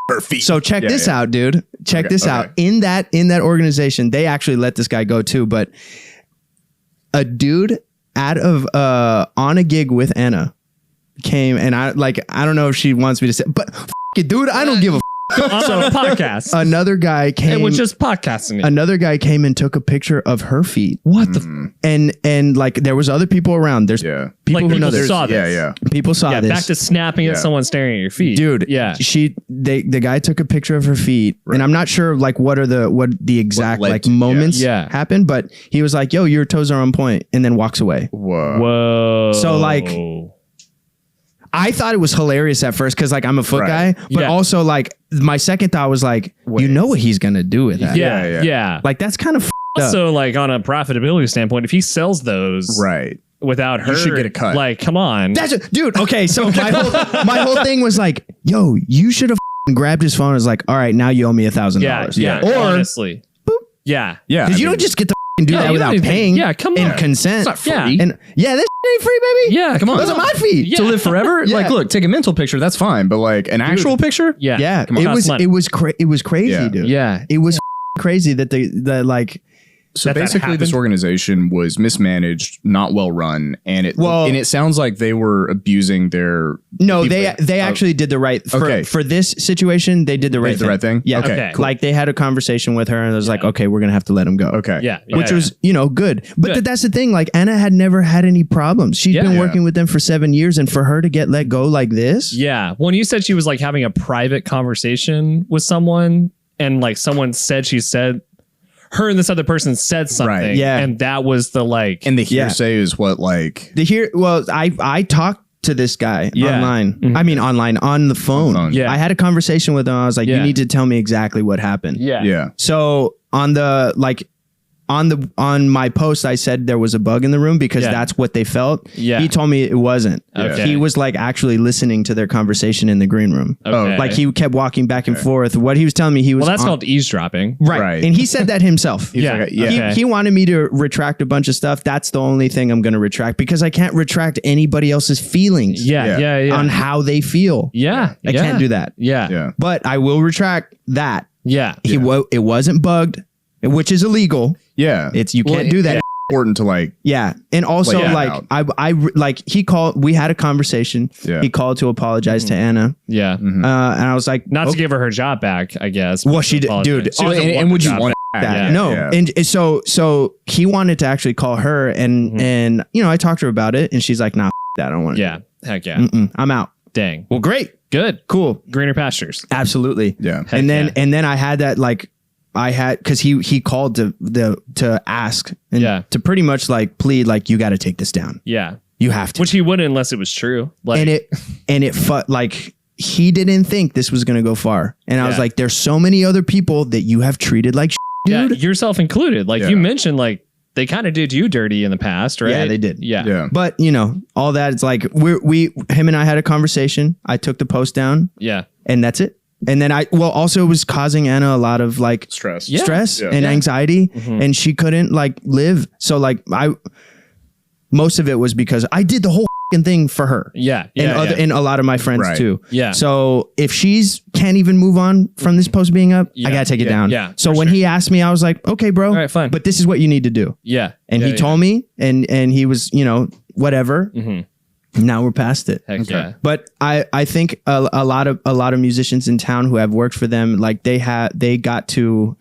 Her feet. So check this out, dude. Check this out. In that organization, they actually let this guy go too. But a dude on a gig with Anna came, and I don't know if she wants me to say, but it, dude, I don't give a. On a podcast. Another guy came. It was just podcasting it. Another guy came and took a picture of her feet. What the? And like there was other people around. There's people who know this. Saw this. People saw this. Back to snapping at someone staring at your feet, dude. Yeah. The guy took a picture of her feet, and I'm not sure like what the exact like moments happened, but he was like, "Yo, your toes are on point," and then walks away. Whoa. So like. I thought it was hilarious at first because like I'm a foot guy, but also like my second thought was like, you know what he's gonna do with that? Yeah. Like that's kind of also like on a profitability standpoint, if he sells those without her, you should get a cut. Like, come on, dude. Okay, so my whole thing was like, yo, you should have grabbed his phone and was like, all right, now you owe me $1,000. Yeah. Or honestly, boop. Yeah. Because you don't just get to do that without paying. Yeah, come on. And consent. It's not free. And this ain't free, baby. Yeah, come on. Those are my feet. To live forever? Like, look, take a mental picture. That's fine. But like an actual picture? Yeah. Come on. It was crazy, dude. Yeah. It was crazy that the like. So basically, this organization was mismanaged, not well run, and it sounds like they were abusing their. No, they actually did the right. For this situation, they did the right. The right thing. Yeah. Okay. Cool. Like they had a conversation with her, and it was like, okay, we're gonna have to let him go. Okay. Yeah. Which was good, but that's the thing. Like Anna had never had any problems. She's been working with them for 7 years, and for her to get let go like this. Yeah. When you said she was like having a private conversation with someone, and like someone said her and this other person said something. Right. Yeah. And that was the like. And the hearsay is what like. I talked to this guy online. Mm-hmm. I mean, online on the phone. Yeah. I had a conversation with him. I was like, you need to tell me exactly what happened. Yeah. So on my post, I said there was a bug in the room because that's what they felt. Yeah. He told me it wasn't. Okay. He was like actually listening to their conversation in the green room. Okay. Like he kept walking back and forth. What he was telling me, he was that's called eavesdropping. Right. And he said that himself. He wanted me to retract a bunch of stuff. That's the only thing I'm going to retract because I can't retract anybody else's feelings. Yeah. On how they feel. Yeah. I can't do that. Yeah. But I will retract that. Yeah. It wasn't bugged, which is illegal. Yeah. You can't do that. Important to like. Yeah. And also he called, we had a conversation. Yeah. He called to apologize to Anna. Yeah. And I was like, not to give her job back, I guess. Well, she did, dude. And would you want that? Yeah. No. Yeah. And so he wanted to actually call her and I talked to her about it and she's like, nah, that I don't want to. Yeah. Heck yeah. I'm out. Dang. Well, great. Good. Cool. Greener pastures. Absolutely. Yeah. And then I had that like, because he called to ask and to pretty much like plead like you got to take this down. Yeah, you have to. Which he wouldn't unless it was true. Like, and it like he didn't think this was gonna go far. And I was like, there's so many other people that you have treated like dude. Yeah, yourself included. Like you mentioned, like they kind of did you dirty in the past, right? Yeah, they did. Yeah. But all that it's like him and I had a conversation. I took the post down. Yeah, and that's it. And then also it was causing Anna a lot of like stress and anxiety, and she couldn't like live. So like most of it was because I did the whole thing for her. And a lot of my friends too. Yeah. So if she's can't even move on from this post being up, I gotta take it down. Yeah. So when he asked me, I was like, okay, bro. All right, fine. But this is what you need to do. Yeah. And he told me, and he was whatever. Now we're past it. Heck yeah. But I think a lot of musicians in town who have worked for them, like they got to,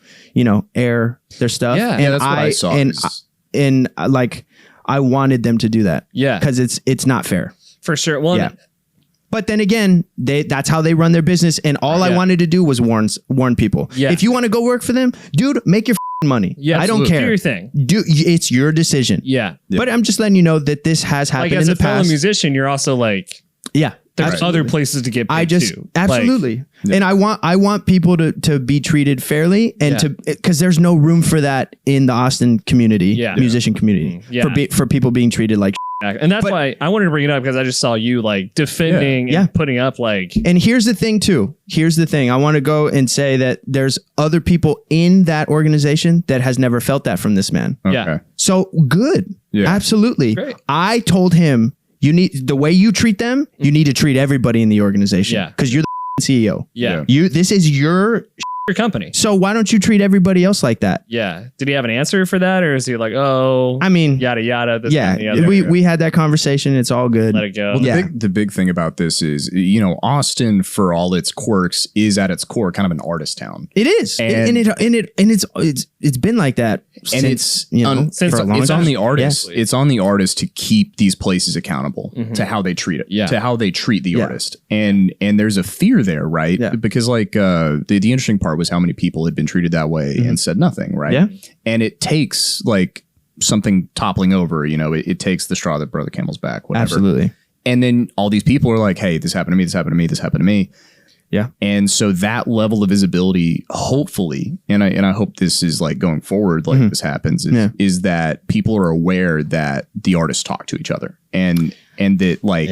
air their stuff. Yeah. and Yeah, that's what I saw. And like I wanted them to do that. Yeah. Because it's not fair. For sure. Well, Yeah. But then again, that's how they run their business. And all I wanted to do was warn people. Yeah. If you want to go work for them, dude, make your money. Yeah, I don't absolutely. care. Do your thing. It's your decision. Yeah. But I'm just letting you know that this has happened Like as in a the fellow past. musician, you're also like, Yeah. there's absolutely. other places to get paid I just too. absolutely. And I want people to be treated fairly and Yeah. because there's no room for that in the Austin community, Yeah. musician community, Yeah. for people being treated like. And that's why I wanted to bring it up because I just saw you like defending Yeah. and putting up like, And here's the thing too. Here's the thing. I want to go and say that there's other people in that organization that has never felt that from this man. yeah. So good. Yeah. Absolutely. Great. I told him you need the way you treat them. You need to treat everybody in the organization. Yeah. Because you're the CEO. Yeah. This is your. Your company. So why don't you treat everybody else like that? Yeah. Did he have an answer for that? Or is he like, oh, I mean, yada, yada. This yeah, and the other. we had that conversation. It's all good. Let it go. Well, Yeah. the big thing about this is, Austin, for all its quirks, is at its core kind of an artist town. It is, And- it's been like that And since since for a long It's time. on the artist. Yeah. It's on the artist to keep these places accountable to how they treat it, Yeah. to how they treat the Yeah. artist, and there's a fear there, right? Yeah. Because like the interesting part was how many people had been treated that way and said nothing, right? Yeah. And it takes like something toppling over, it takes the straw that broke the camel's back, whatever. Absolutely. And then all these people are like, hey, this happened to me, this happened to me, this happened to me. Yeah. And so that level of visibility, hopefully, and I hope this is like going forward, like this happens, is that people are aware that the artists talk to each other, and that like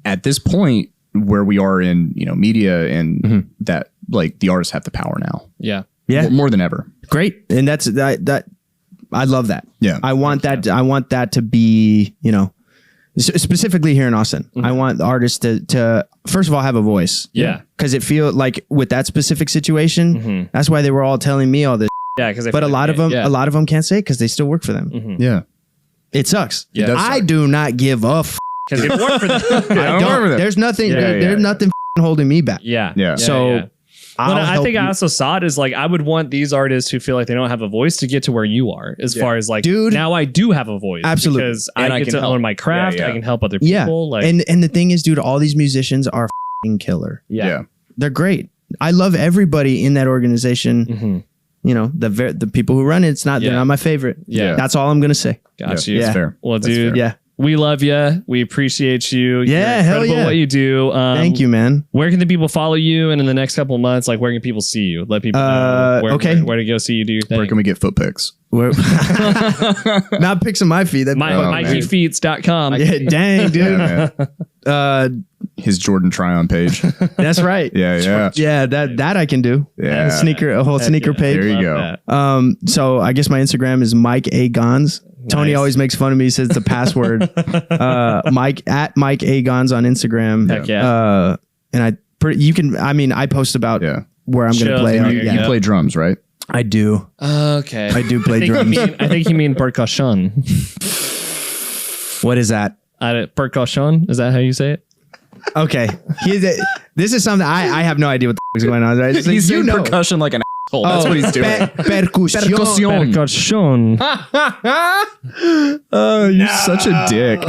at this point where we are in media and that like the artists have the power now, Yeah. Yeah. more than ever. Great. And that's that. I love that. Yeah. I want that. I want that to be, specifically here in Austin. I want the artists to first of all have a voice. Yeah. Because it feels like with that specific situation, that's why they were all telling me all this. Yeah. Because But a lot of them can't say it because they still work for them. Yeah. It sucks. Yeah. It does I do not give a. because it worked for them. I don't. There's nothing. There's nothing holding me back. Yeah. Yeah. So. Well, I think I also saw it as like I would want these artists who feel like they don't have a voice to get to where you are, as far as like, Dude. now I do have a voice. Absolutely. Because And I I get can to help. own my craft. Yeah, yeah. I can help other people. Like, and the thing is, dude, all these musicians are f***ing killer. yeah. They're great. I love everybody in that organization. The people who run it. They're not my favorite. Yeah. That's all I'm gonna say. Got Yeah, you. that's fair. Well, That's dude, fair. Yeah. we love you. We appreciate you. Yeah, You're hell incredible yeah. at what you do. Thank you, man. Where can the people follow you? And in the next couple of months, like where can people see you? Let people know where to go see you do your thing. Where can we get foot pics? Not pics on my feet. MikeyFeets.com. Yeah, dang, dude. Yeah, man. His Jordan try-on page. That's right. Yeah. Yeah, that I can do. Yeah. A whole sneaker page. There you go. That. So I guess my Instagram is Mike A. Gons. Tony Nice. always makes fun of me. He says the password. Mike A. Gons on Instagram. Heck yeah. And I post about where I'm going to Shows play. and On, you're You play drums, right? I do. Okay. I do play drums. I think you mean percussion. What is that? Percussion? Is that how you say it? Okay. This is something I have no idea what the f- is going on. Right? It's like, He's doing know. percussion like an asshole. That's what he's doing. Percussion. Percussion. Oh, you're such a dick.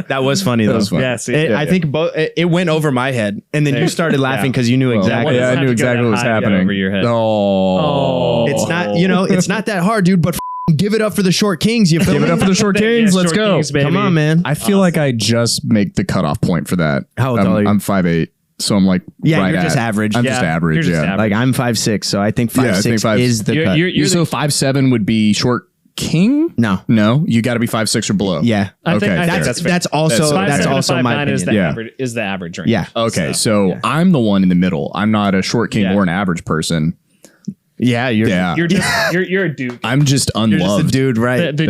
That was funny though. was funny. Yeah, see, I think both. It went over my head, and then you started laughing because you knew exactly. Yeah, I knew exactly what was happening. Over your head. Oh. It's not. It's not that hard, dude. But give it up for the short kings. You feel Give me? it up for the short kings. Let's Short go. Kings, baby. Come on, man. I feel like I just make the cutoff point for that. How tall are you? I'm 5'8", so I'm like Yeah, right you're just at- average. I'm Yeah, just average. you're just Yeah. average. Like I'm 5'6", so I think 5'6" Yeah, I think five- is the cut. You're So the, 5'7" would be short king. no. You got to be 5'6" or below. Yeah. I think, Okay, I think fair. that's fair. That's also That's that's fair. also my 5'9" is opinion. is the average range. Yeah. Okay, so I'm the one in the middle. I'm not a short king Yeah. or an average person. Yeah. Yeah, You're just you're a duke. I'm just unloved. The dude, right? The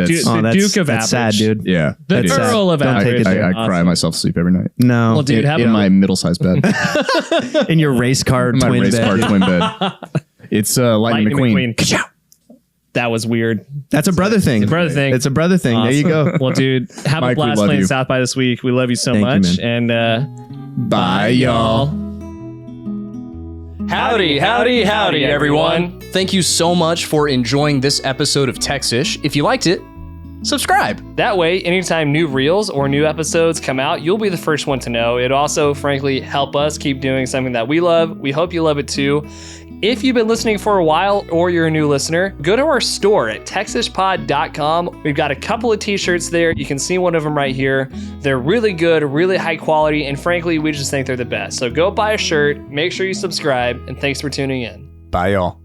Duke of that's average. sad, dude. Yeah, The it is. Earl of Don't take average. it there. I cry myself to sleep every night. No. Well, dude, in my middle-sized bed. in your race car In my twin race bed. car twin bed. It's Lightning Lightning McQueen. McQueen. that was weird. That's a brother thing. It's a brother thing. It's a brother thing. Awesome. There you go. Well, dude, have Mike, a blast playing South by this week. We love you so much. And bye, y'all. Howdy, howdy, howdy, everyone. Thank you so much for enjoying this episode of Texish. If you liked it, subscribe. That way, anytime new reels or new episodes come out, you'll be the first one to know. It also, frankly, help us keep doing something that we love. We hope you love it too. If you've been listening for a while or you're a new listener, go to our store at texishpod.com. We've got a couple of t-shirts there. You can see one of them right here. They're really good, really high quality, and frankly, we just think they're the best. So go buy a shirt, make sure you subscribe, and thanks for tuning in. Bye, y'all.